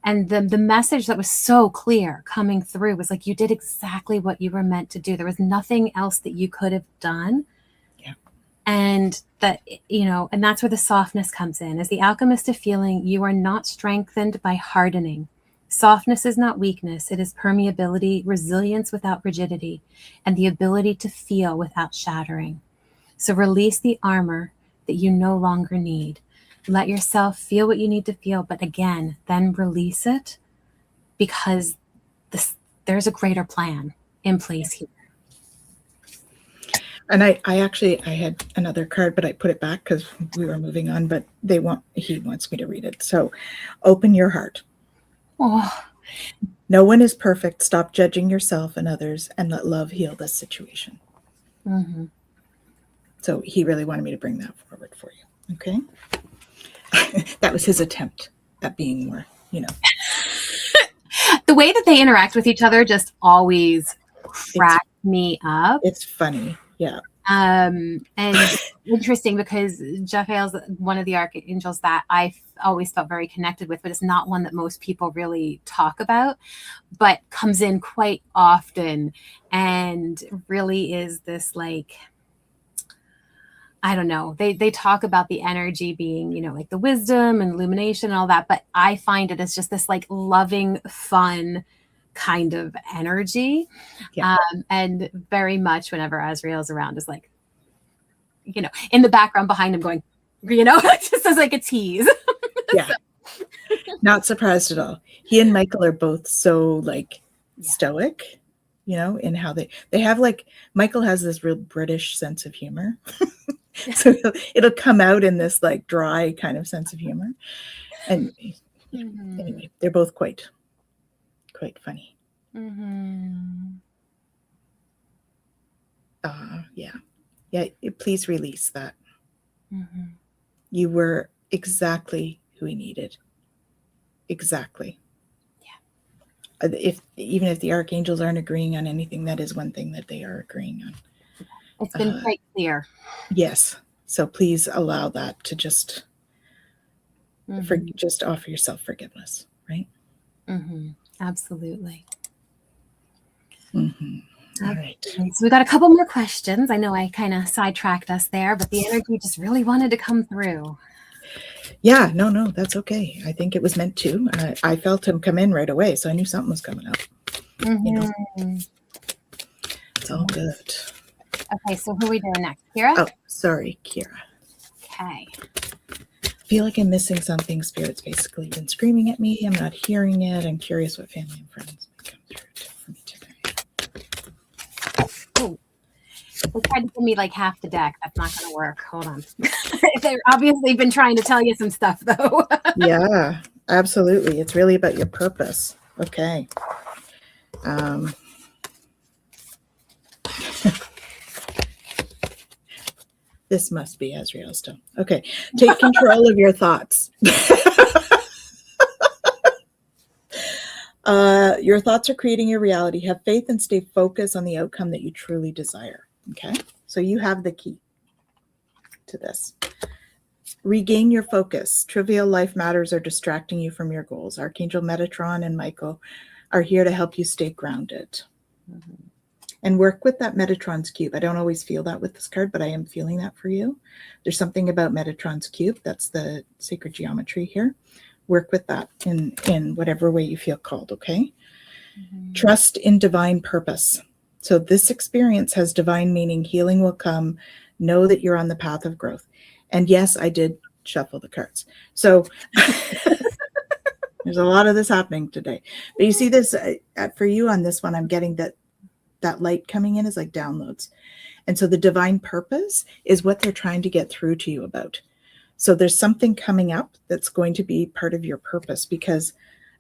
And the message that was so clear coming through was like, you did exactly what you were meant to do. There was nothing else that you could have done. Yeah. And that, and that's where the softness comes in. As the alchemist of feeling, you are not strengthened by hardening. Softness is not weakness. It is permeability, resilience without rigidity, and the ability to feel without shattering. So release the armor that you no longer need. Let yourself feel what you need to feel, but again, then release it because there's a greater plan in place here. And I had another card, but I put it back because we were moving on, but he wants me to read it. So open your heart. Oh. No one is perfect. Stop judging yourself and others and let love heal this situation. So he really wanted me to bring that forward for you. Okay. That was his attempt at being more, The way that they interact with each other just always cracks me up. It's funny. Yeah. And interesting because Jophiel's one of the archangels that I always felt very connected with, but it's not one that most people really talk about, but comes in quite often and really is this like, I don't know. They talk about the energy being, like the wisdom and illumination and all that, but I find it as just this like loving, fun kind of energy. Yeah. And very much whenever Azrael's around is like, in the background behind him going, just as like a tease. Yeah. Not surprised at all. He and Michael are both so like stoic, in how they have like, Michael has this real British sense of humor. So it'll come out in this like dry kind of sense of humor. And anyway, they're both quite funny. Yeah, please release that. Mm-hmm. You were exactly who he needed. Exactly. Yeah. Even if the archangels aren't agreeing on anything, that is one thing that they are agreeing on. It's been quite clear. Yes. So please allow that to just Mm-hmm. just offer yourself forgiveness, right? Mm-hmm. Absolutely. Mm-hmm. All right. So we got a couple more questions. I know I kind of sidetracked us there, but the energy just really wanted to come through. Yeah, no, that's okay. I think it was meant to. I felt him come in right away, so I knew something was coming up. Mm-hmm. You know, it's all good. Okay, so who are we doing next? Kira? Oh, sorry, Kira. Okay. I feel like I'm missing something. Spirit's basically been screaming at me. I'm not hearing it. I'm curious what family and friends may come through for me today. Oh, they tried to give me like half the deck. That's not going to work. Hold on. They've obviously been trying to tell you some stuff, though. Yeah, absolutely. It's really about your purpose. Okay. This must be Azrael Stone. Okay. Take control of your thoughts. Your thoughts are creating your reality. Have faith and stay focused on the outcome that you truly desire. Okay. So you have the key to this. Regain your focus. Trivial life matters are distracting you from your goals. Archangel Metatron and Michael are here to help you stay grounded. Mm-hmm. And work with that Metatron's cube. I don't always feel that with this card, but I am feeling that for you. There's something about Metatron's cube. That's the sacred geometry here. Work with that in whatever way you feel called, okay? Mm-hmm. Trust in divine purpose. So this experience has divine meaning. Healing will come. Know that you're on the path of growth. And yes, I did shuffle the cards. So there's a lot of this happening today. But you see this, for you on this one, I'm getting that light coming in is like downloads. And so the divine purpose is what they're trying to get through to you about. So there's something coming up that's going to be part of your purpose because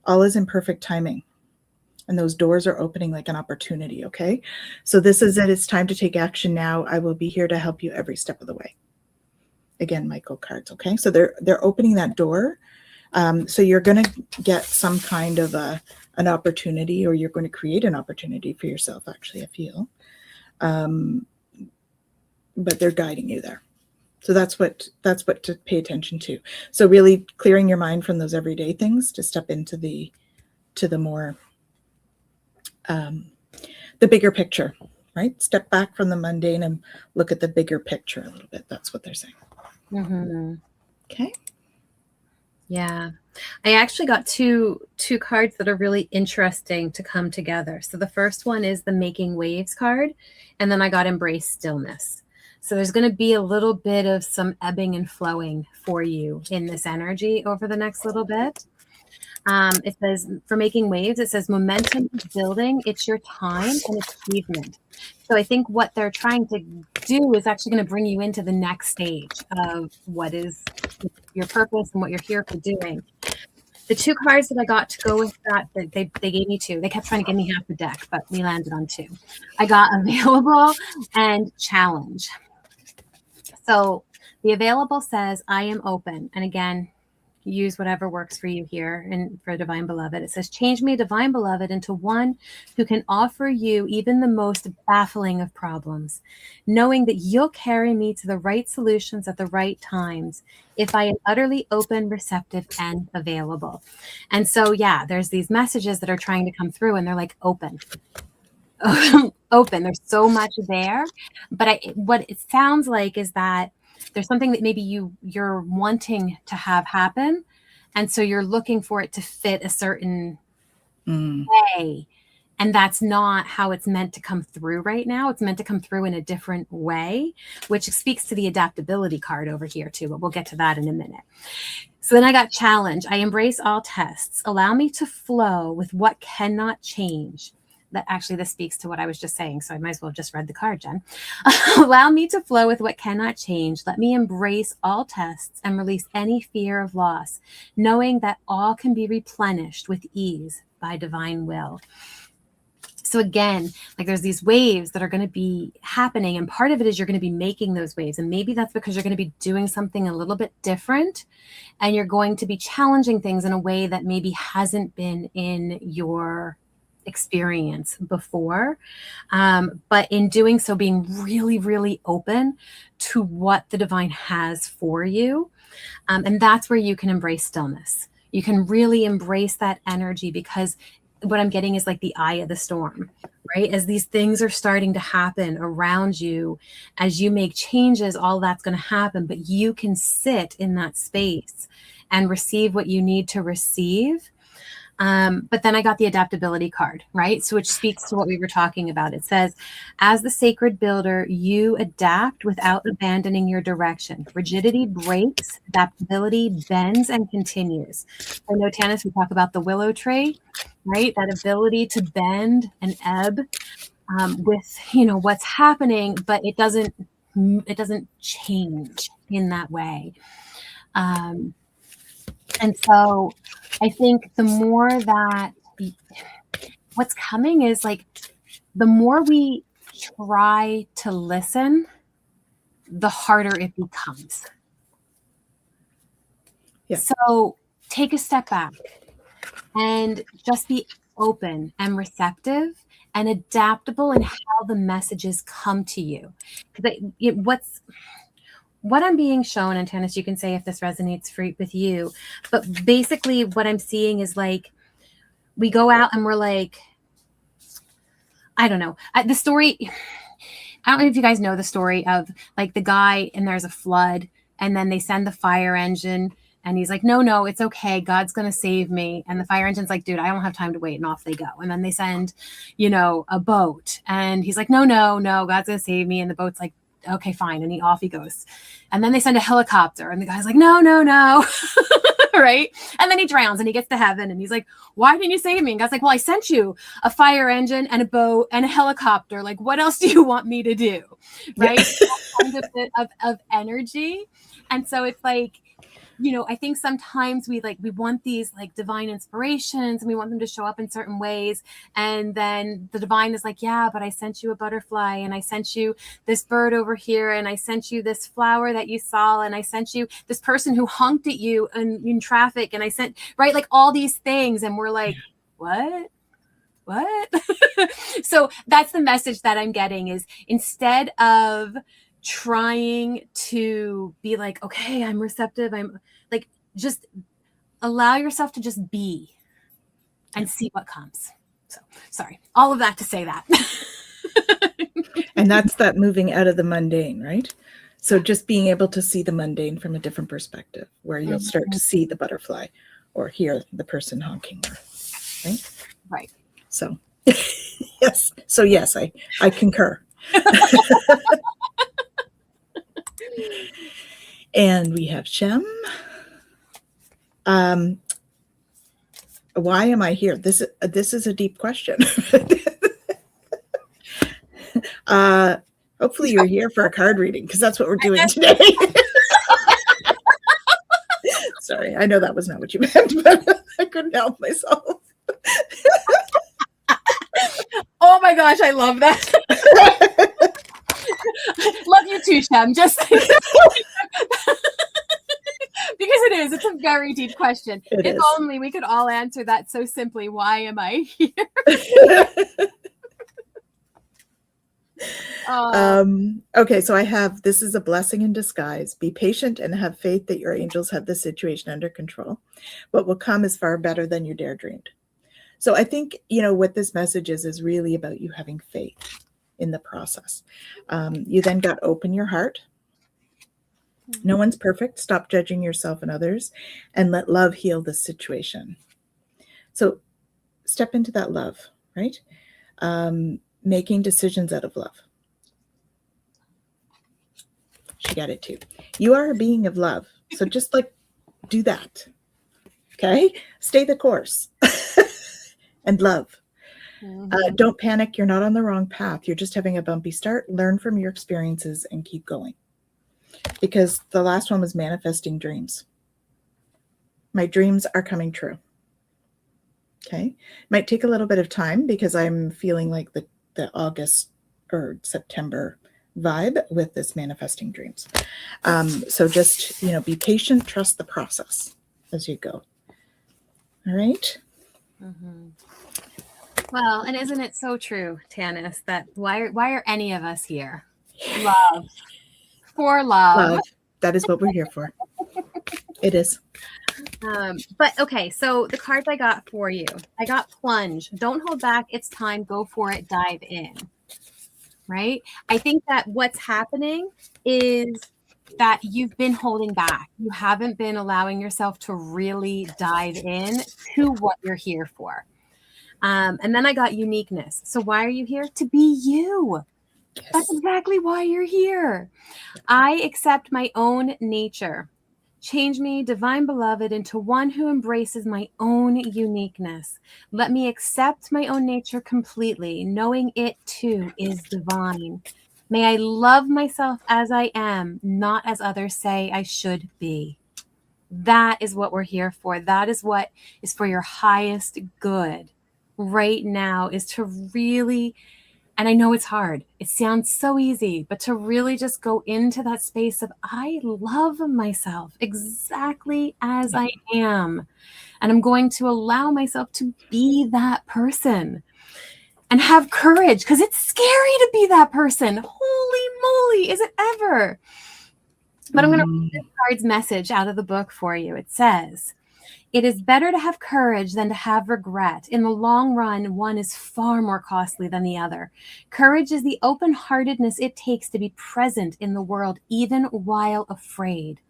all is in perfect timing. And those doors are opening like an opportunity, okay? So this is it. It's time to take action now. I will be here to help you every step of the way. Again, Michael cards, okay? So they're opening that door. So you're going to get some kind of an opportunity, or you're going to create an opportunity for yourself, actually, I feel. But they're guiding you there. So that's what to pay attention to. So really clearing your mind from those everyday things to step into the more, the bigger picture, right? Step back from the mundane and look at the bigger picture a little bit. That's what they're saying. Mm-hmm. Okay. Yeah. I actually got two cards that are really interesting to come together. So the first one is the Making Waves card, and then I got Embrace Stillness. So there's going to be a little bit of some ebbing and flowing for you in this energy over the next little bit. It says, for Making Waves, it says momentum is building. It's your time and achievement. So I think what they're trying to do is actually going to bring you into the next stage of what is your purpose and what you're here for doing. The two cards that I got to go with that they gave me two. They kept trying to give me half the deck, but we landed on two. I got Available and Challenge. So the Available says, I am open. And again, use whatever works for you here. And for Divine Beloved, it says, change me, Divine Beloved, into one who can offer you even the most baffling of problems, knowing that you'll carry me to the right solutions at the right times if I am utterly open, receptive, and available. And so, yeah, there's these messages that are trying to come through, and they're like, open. Open. There's so much there. But what it sounds like is that there's something that maybe you're wanting to have happen. And so you're looking for it to fit a certain way. And that's not how it's meant to come through right now. It's meant to come through in a different way, which speaks to the adaptability card over here too, but we'll get to that in a minute. So then I got Challenge. I embrace all tests. Allow me to flow with what cannot change. That actually, this speaks to what I was just saying, so I might as well have just read the card, Jen. Allow me to flow with what cannot change. Let me embrace all tests and release any fear of loss, knowing that all can be replenished with ease by divine will. So again, like there's these waves that are going to be happening, and part of it is you're going to be making those waves, and maybe that's because you're going to be doing something a little bit different, and you're going to be challenging things in a way that maybe hasn't been in your experience before. But in doing so, being really, really open to what the divine has for you. And that's where you can embrace stillness. You can really embrace that energy, because what I'm getting is like the eye of the storm, right? As these things are starting to happen around you, as you make changes, all that's going to happen, but you can sit in that space and receive what you need to receive. But then I got the adaptability card, right? So which speaks to what we were talking about. It says, as the sacred builder, you adapt without abandoning your direction. Rigidity breaks, adaptability bends and continues. I know, Tanys, we talk about the willow tree, right? That ability to bend and ebb with, what's happening, but it doesn't change in that way. And so I think the more that what's coming is like, the more we try to listen, the harder it becomes. Yeah. So take a step back and just be open and receptive and adaptable in how the messages come to you. What I'm being shown, and Tanys, you can say if this resonates with you, but basically what I'm seeing is like, we go out and we're like, I don't know. The story, I don't know if you guys know the story of like the guy, and there's a flood, and then they send the fire engine, and he's like, no, it's okay. God's going to save me. And the fire engine's like, dude, I don't have time to wait. And off they go. And then they send, a boat, and he's like, no, God's going to save me. And the boat's like, okay, fine. And off he goes. And then they send a helicopter, and the guy's like, no. Right. And then he drowns, and he gets to heaven, and he's like, why didn't you save me? And God's like, well, I sent you a fire engine and a boat and a helicopter. Like, what else do you want me to do? Right. Yeah. That kind of energy. And so it's like, I think sometimes we want these like divine inspirations, and we want them to show up in certain ways. And then the divine is like, yeah, but I sent you a butterfly, and I sent you this bird over here, and I sent you this flower that you saw, and I sent you this person who honked at you in traffic, and I sent, right, like all these things. And we're like, what? So that's the message that I'm getting, is instead of trying to be like, okay, I'm receptive, I'm like, just allow yourself to just be and see what comes. So sorry, all of that to say that. And that's that moving out of the mundane, right? So just being able to see the mundane from a different perspective, where you'll start to see the butterfly or hear the person honking, right? So yes, I concur. And we have Shem. Why am I here? This is a deep question. Hopefully you're here for a card reading, because that's what we're doing today. Sorry, I know that was not what you meant, but I couldn't help myself. Oh my gosh, I love that. Love you too, Shem. Just because it's a very deep question. If only we could all answer that so simply. Why am I here? Okay, so I have, this is a blessing in disguise. Be patient and have faith that your angels have the situation under control. What will come is far better than you dare dreamed. So I think, what this message is really about you having faith in the process. You then got to open your heart. No one's perfect. Stop judging yourself and others, and let love heal this situation. So step into that love, right? Making decisions out of love. She got it too. You are a being of love. So just do that. Okay? Stay the course. And love. Don't panic. You're not on the wrong path. You're just having a bumpy start. Learn from your experiences and keep going. Because the last one was manifesting dreams. My dreams are coming true. Okay. Might take a little bit of time because I'm feeling like the August or September vibe with this manifesting dreams. So just, be patient, trust the process as you go. All right. Mm-hmm. Well, and isn't it so true, Tanys, that why are any of us here? Love. For love. Love. That is what we're here for. It is. But okay, so the cards I got for you, I got plunge. Don't hold back. It's time. Go for it. Dive in. Right? I think that what's happening is that you've been holding back. You haven't been allowing yourself to really dive in to what you're here for. And then I got uniqueness. So why are you here? To be you. Yes. That's exactly why you're here. I accept my own nature. Change me, divine beloved, into one who embraces my own uniqueness. Let me accept my own nature completely, knowing it too is divine. May I love myself as I am, not as others say I should be. That is what we're here for. That is what is for your highest good right now, is to really, and I know it's hard. It sounds so easy, but to really just go into that space of, I love myself exactly as I am. And I'm going to allow myself to be that person and have courage, because it's scary to be that person. Holy moly, is it ever? But I'm going to read this card's message out of the book for you. It says, it is better to have courage than to have regret. In the long run, one is far more costly than the other. Courage is the open-heartedness it takes to be present in the world, even while afraid.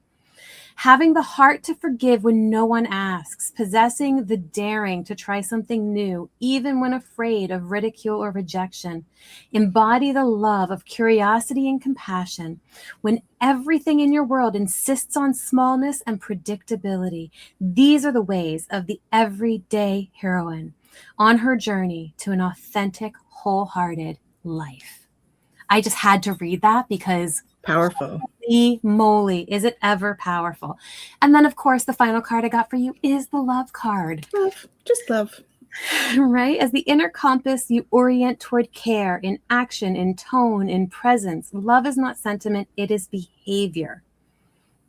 Having the heart to forgive when no one asks, possessing the daring to try something new, even when afraid of ridicule or rejection. Embody the love of curiosity and compassion. When everything in your world insists on smallness and predictability, these are the ways of the everyday heroine on her journey to an authentic, wholehearted life. I just had to read that because powerful. Holy moly, is it ever powerful? And then, of course, the final card I got for you is the love card. Love, just love. Right? As the inner compass, you orient toward care, in action, in tone, in presence. Love is not sentiment, it is behavior.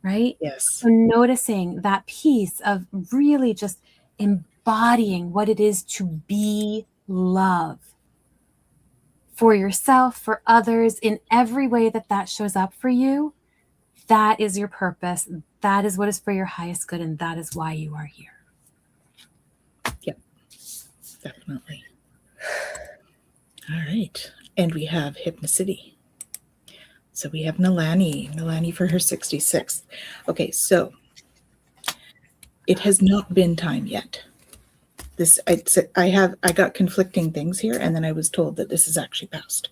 Right? Yes. So noticing that piece of really just embodying what it is to be love. For yourself, for others, in every way that shows up for you, that is your purpose. That is what is for your highest good, and that is why you are here. Yep, definitely. All right. And we have Hypnicity. So we have Nalani for her 66th. Okay, so it has not been time yet. I got conflicting things here, and then I was told that this is actually past.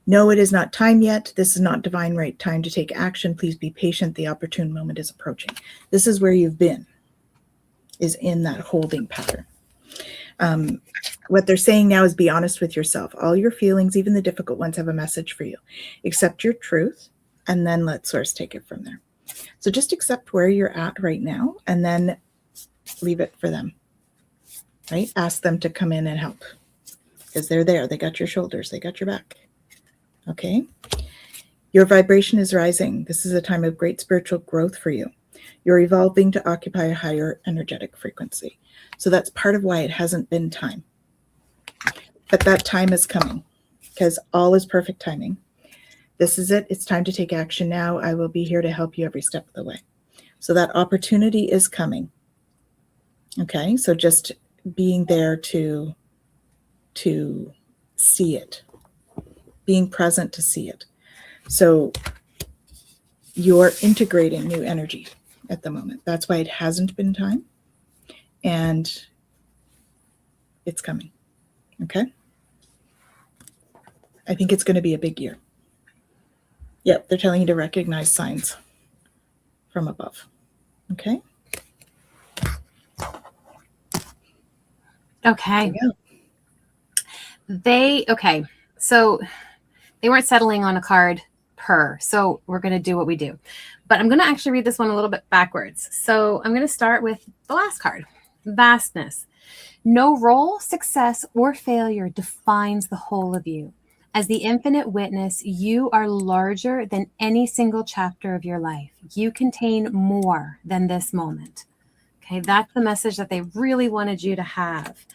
No, it is not time yet. This is not divine right time to take action. Please be patient. The opportune moment is approaching. This is where you've been, is in that holding pattern. What they're saying now is be honest with yourself. All your feelings, even the difficult ones, have a message for you. Accept your truth, and then let Source take it from there. So just accept where you're at right now, and then leave it for them. Right? Ask them to come in and help, because they're there. They got your shoulders. They got your back. Okay? Your vibration is rising. This is a time of great spiritual growth for you. You're evolving to occupy a higher energetic frequency. So that's part of why it hasn't been time. But that time is coming, because all is perfect timing. This is it. It's time to take action now. I will be here to help you every step of the way. So that opportunity is coming. Okay? So just being there to see it, being present to see it. So you're integrating new energy at the moment. That's why it hasn't been time, and it's coming. Okay? I think it's going to be a big year. Yep, they're telling you to recognize signs from above. Okay? Okay. So they weren't settling on a card per, so we're going to do what we do. But I'm going to actually read this one a little bit backwards. So I'm going to start with the last card. vastness. No role, success, or failure defines the whole of you. As the infinite witness, you are larger than any single chapter of your life. You contain more than this moment. Okay, that's the message that they really wanted you to have.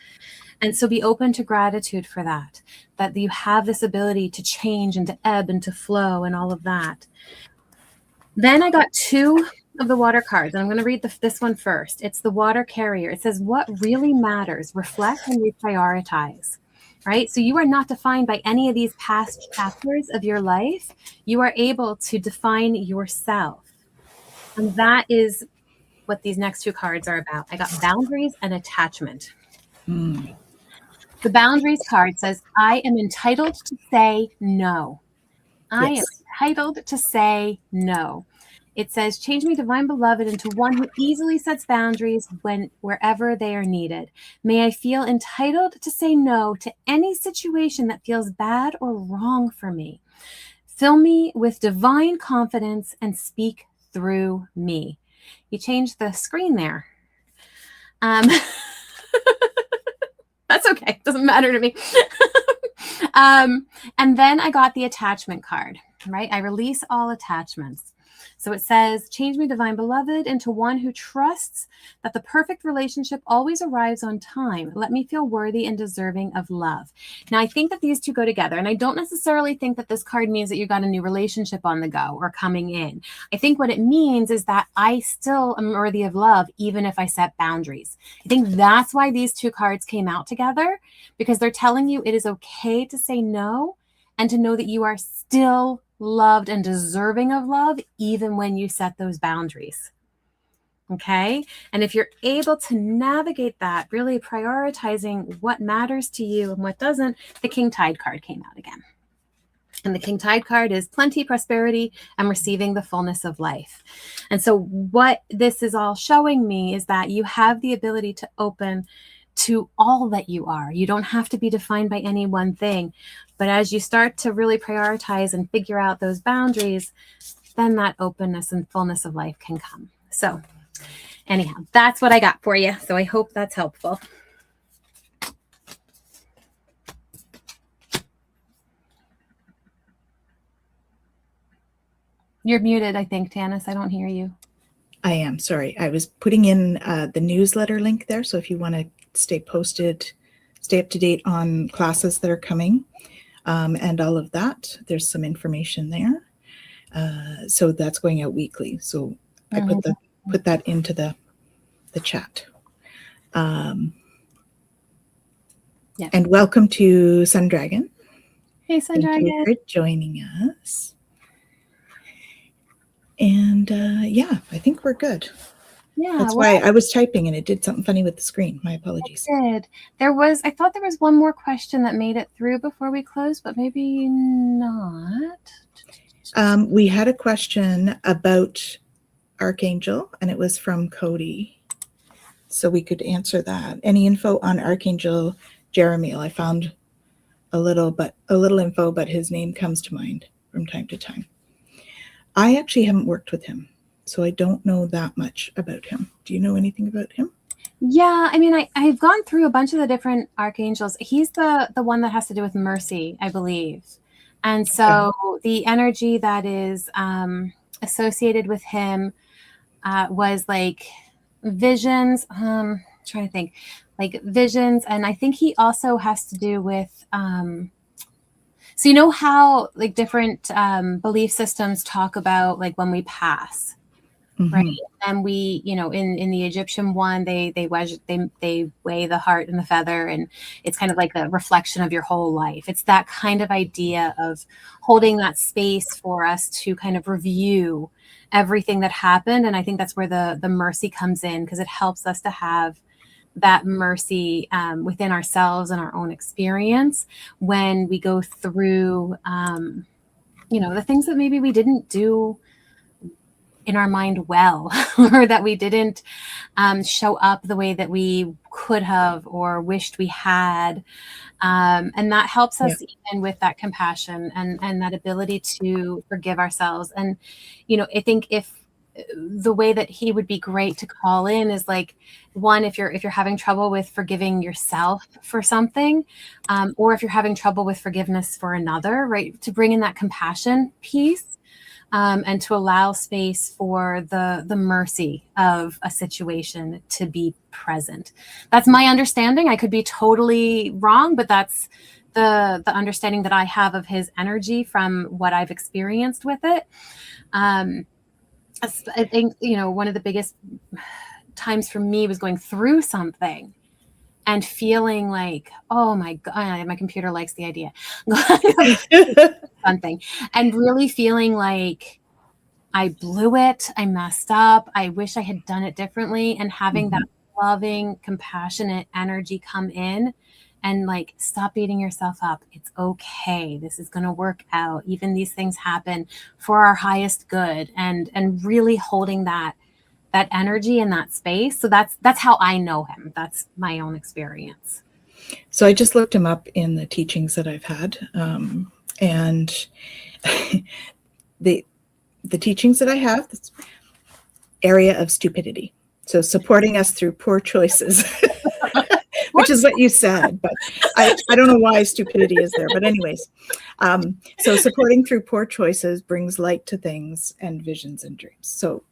And so be open to gratitude for that, that you have this ability to change and to ebb and to flow and all of that. Then I got 2 of the water cards, and I'm going to read this one first. It's the water carrier. It says, what really matters? Reflect and reprioritize. Right? So you are not defined by any of these past chapters of your life. You are able to define yourself. And that is what these next 2 cards are about. I got boundaries and attachment. The boundaries card says, I am entitled to say no. I am entitled to say no. It says, change me, divine beloved, into one who easily sets boundaries wherever they are needed. May I feel entitled to say no to any situation that feels bad or wrong for me. Fill me with divine confidence and speak through me. You changed the screen there. That's okay. Doesn't matter to me. And then I got the attachment card, right? I release all attachments. So it says, change me, divine beloved, into one who trusts that the perfect relationship always arrives on time. Let me feel worthy and deserving of love. Now, I think that these 2 go together, and I don't necessarily think that this card means that you got a new relationship on the go or coming in. I think what it means is that I still am worthy of love, even if I set boundaries. I think that's why these 2 cards came out together, because they're telling you it is okay to say no and to know that you are still loved and deserving of love, even when you set those boundaries. Okay. And if you're able to navigate that, really prioritizing what matters to you and what doesn't, the King Tide card came out again. And the King Tide card is plenty, prosperity, and receiving the fullness of life. And so what this is all showing me is that you have the ability to open to all that you are. You don't have to be defined by any one thing. But as you start to really prioritize and figure out those boundaries, then that openness and fullness of life can come. So anyhow, that's what I got for you. So I hope that's helpful. You're muted, I think, Tanys. I don't hear you. I am. Sorry. I was putting in the newsletter link there. So if you want to stay posted, stay up to date on classes that are coming and all of that, there's some information there. So that's going out weekly. So I put that into the chat. And welcome to Sun Dragon. Hey, Sun Dragon. Thank you for joining us. And yeah, I think we're good. Yeah. That's why I was typing and it did something funny with the screen. My apologies. It did. I thought there was one more question that made it through before we closed, but maybe not. We had a question about Archangel, and it was from Cody. So we could answer that. Any info on Archangel Jeremiel? I found a little info, but his name comes to mind from time to time. I actually haven't worked with him, so I don't know that much about him. Do you know anything about him? Yeah, I mean, I've gone through a bunch of the different archangels. He's the one that has to do with mercy, I believe. And so the energy that is associated with him was like visions. Trying to think, like visions, and I think he also has to do with. So you know how like different belief systems talk about like when we pass, right? And we, in the Egyptian one, they weigh the heart and the feather, and it's kind of like the reflection of your whole life. It's that kind of idea of holding that space for us to kind of review everything that happened. And I think that's where the mercy comes in, because it helps us to have that mercy within ourselves and our own experience when we go through, the things that maybe we didn't do in our mind well, or that we didn't show up the way that we could have or wished we had. And that helps us even with that compassion and that ability to forgive ourselves. And, I think if the way that he would be great to call in is like, one, if you're having trouble with forgiving yourself for something, or if you're having trouble with forgiveness for another, right, to bring in that compassion piece, and to allow space for the mercy of a situation to be present. That's my understanding. I could be totally wrong, but that's the understanding that I have of his energy from what I've experienced with it. I think, one of the biggest times for me was going through something and feeling like, oh my God, my computer likes the idea. Something. And really feeling like I blew it. I messed up. I wish I had done it differently. And having that loving, compassionate energy come in and like, stop beating yourself up. It's okay. This is going to work out. Even these things happen for our highest good, and really holding that energy in that space. So that's how I know him. That's my own experience. So I just looked him up in the teachings that I've had. And the teachings that I have, this area of stupidity. So supporting us through poor choices. Which is what you said, but I don't know why stupidity is there. But anyways, so supporting through poor choices brings light to things and visions and dreams. So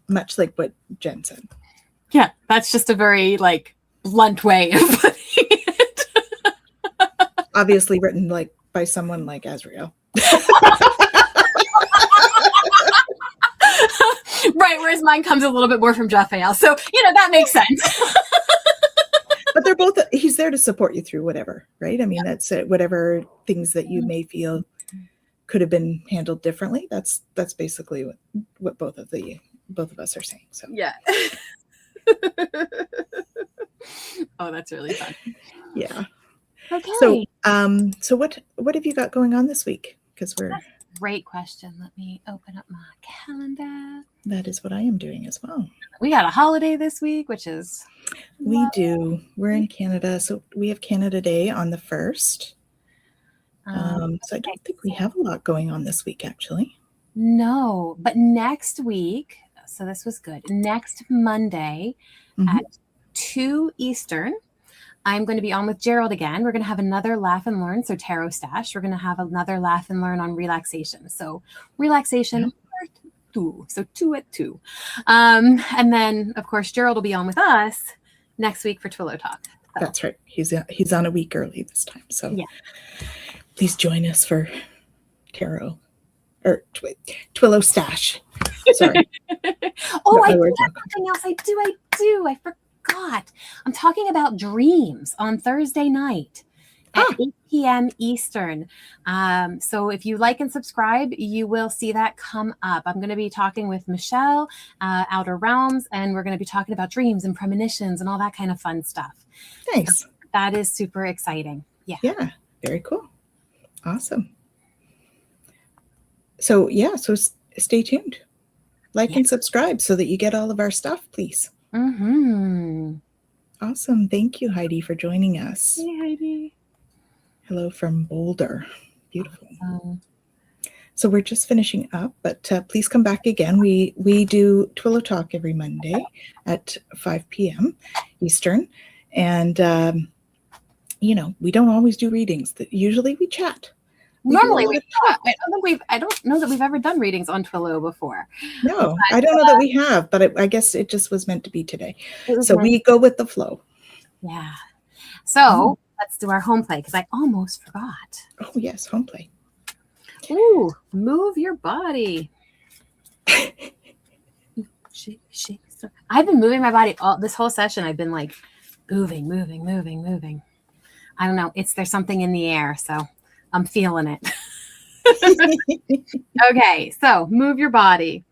much like what Jen said. Yeah, that's just a very like blunt way of putting it. Obviously written like by someone like Azrael. Right, whereas mine comes a little bit more from Raphael. So, that makes sense. But they're both, he's there to support you through whatever, right? I mean, that's it. Whatever things that you may feel could have been handled differently. That's basically what both of us are saying. So yeah. Oh, that's really fun. Yeah. Okay. So what have you got going on this week? Because great question. Let me open up my calendar. That is what I am doing as well. We got a holiday this week, which is we do. We're in Canada, so we have Canada Day on the 1st. So I don't think we have a lot going on this week, actually. No, but next week, so this was good. Next Monday at 2 Eastern, I'm going to be on with Gerald again. We're going to have another laugh and learn. So tarot stash. We're going to have another laugh and learn on relaxation. So relaxation. So 2 at 2. And then, of course, Gerald will be on with us next week for Twillow Talk. So. That's right. He's on a week early this time. So please join us for tarot or Twillow stash. Sorry. I do have something else. I do. I forgot. I'm talking about dreams on Thursday night at 8 p.m. Eastern. So if you like and subscribe, you will see that come up. I'm going to be talking with Michelle, Outer Realms, and we're going to be talking about dreams and premonitions and all that kind of fun stuff. Nice. So that is super exciting. Yeah. Yeah. Very cool. Awesome. So stay tuned. Like and subscribe so that you get all of our stuff, please. Awesome. Thank you, Heidi, for joining us. Hey, Heidi. Hello from Boulder. Beautiful. So we're just finishing up, but please come back again. We do Twillow Talk every Monday at 5 p.m. Eastern. And, we don't always do readings. Usually we chat. Normally we talk. I don't know that we've ever done readings on Twillow before. No, I don't know that we have, but I guess it just was meant to be today. So we go with the flow. Yeah. So let's do our home play because I almost forgot. Oh, yes. Home play. Ooh, move your body. Shake. I've been moving my body this whole session. I've been like moving. I don't know. There's something in the air. So I'm feeling it. Okay, so move your body.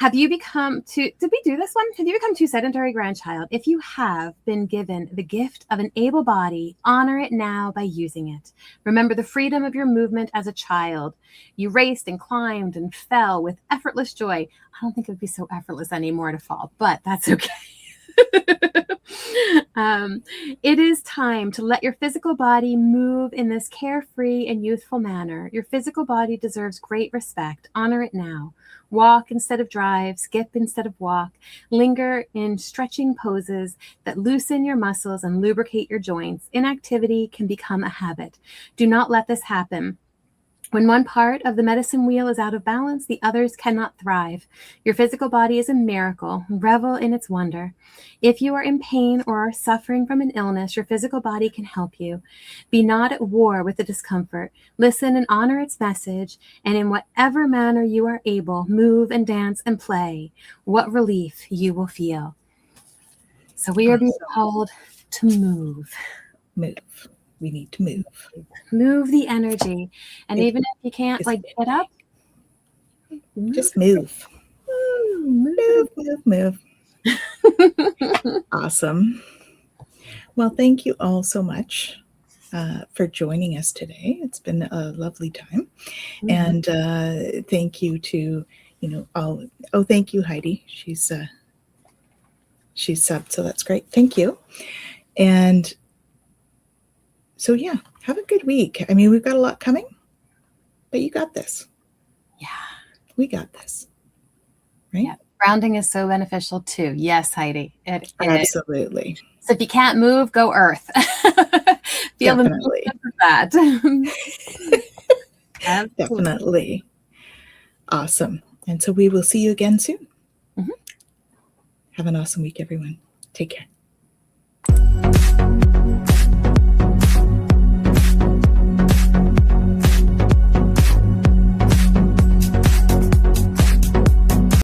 Did we do this one? Have you become too sedentary, grandchild? If you have been given the gift of an able body, honor it now by using it. Remember the freedom of your movement as a child. You raced and climbed and fell with effortless joy. I don't think it would be so effortless anymore to fall, but that's okay. It is time to let your physical body move in this carefree and youthful manner. Your physical body deserves great respect. Honor it now. Walk instead of drive, skip instead of walk. Linger in stretching poses that loosen your muscles and lubricate your joints. Inactivity can become a habit. Do not let this happen. When one part of the medicine wheel is out of balance, the others cannot thrive. Your physical body is a miracle. Revel in its wonder. If you are in pain or are suffering from an illness, your physical body can help you. Be not at war with the discomfort. Listen and honor its message, and in whatever manner you are able, move and dance and play. What relief you will feel. So we are being called to move. Move. We need to move. Move the energy. And even if you can't get up, just move. Move. Awesome. Well, thank you all so much for joining us today. It's been a lovely time. And thank you to, thank you, Heidi. She's subbed, so that's great. Thank you. And so, yeah, have a good week. I mean, we've got a lot coming, but you got this. Yeah. We got this. Right? Yeah. Grounding is so beneficial too. Yes, Heidi. It Absolutely. Is. So if you can't move, go earth. Feel Definitely. the that. Definitely. Awesome. And so we will see you again soon. Have an awesome week, everyone. Take care.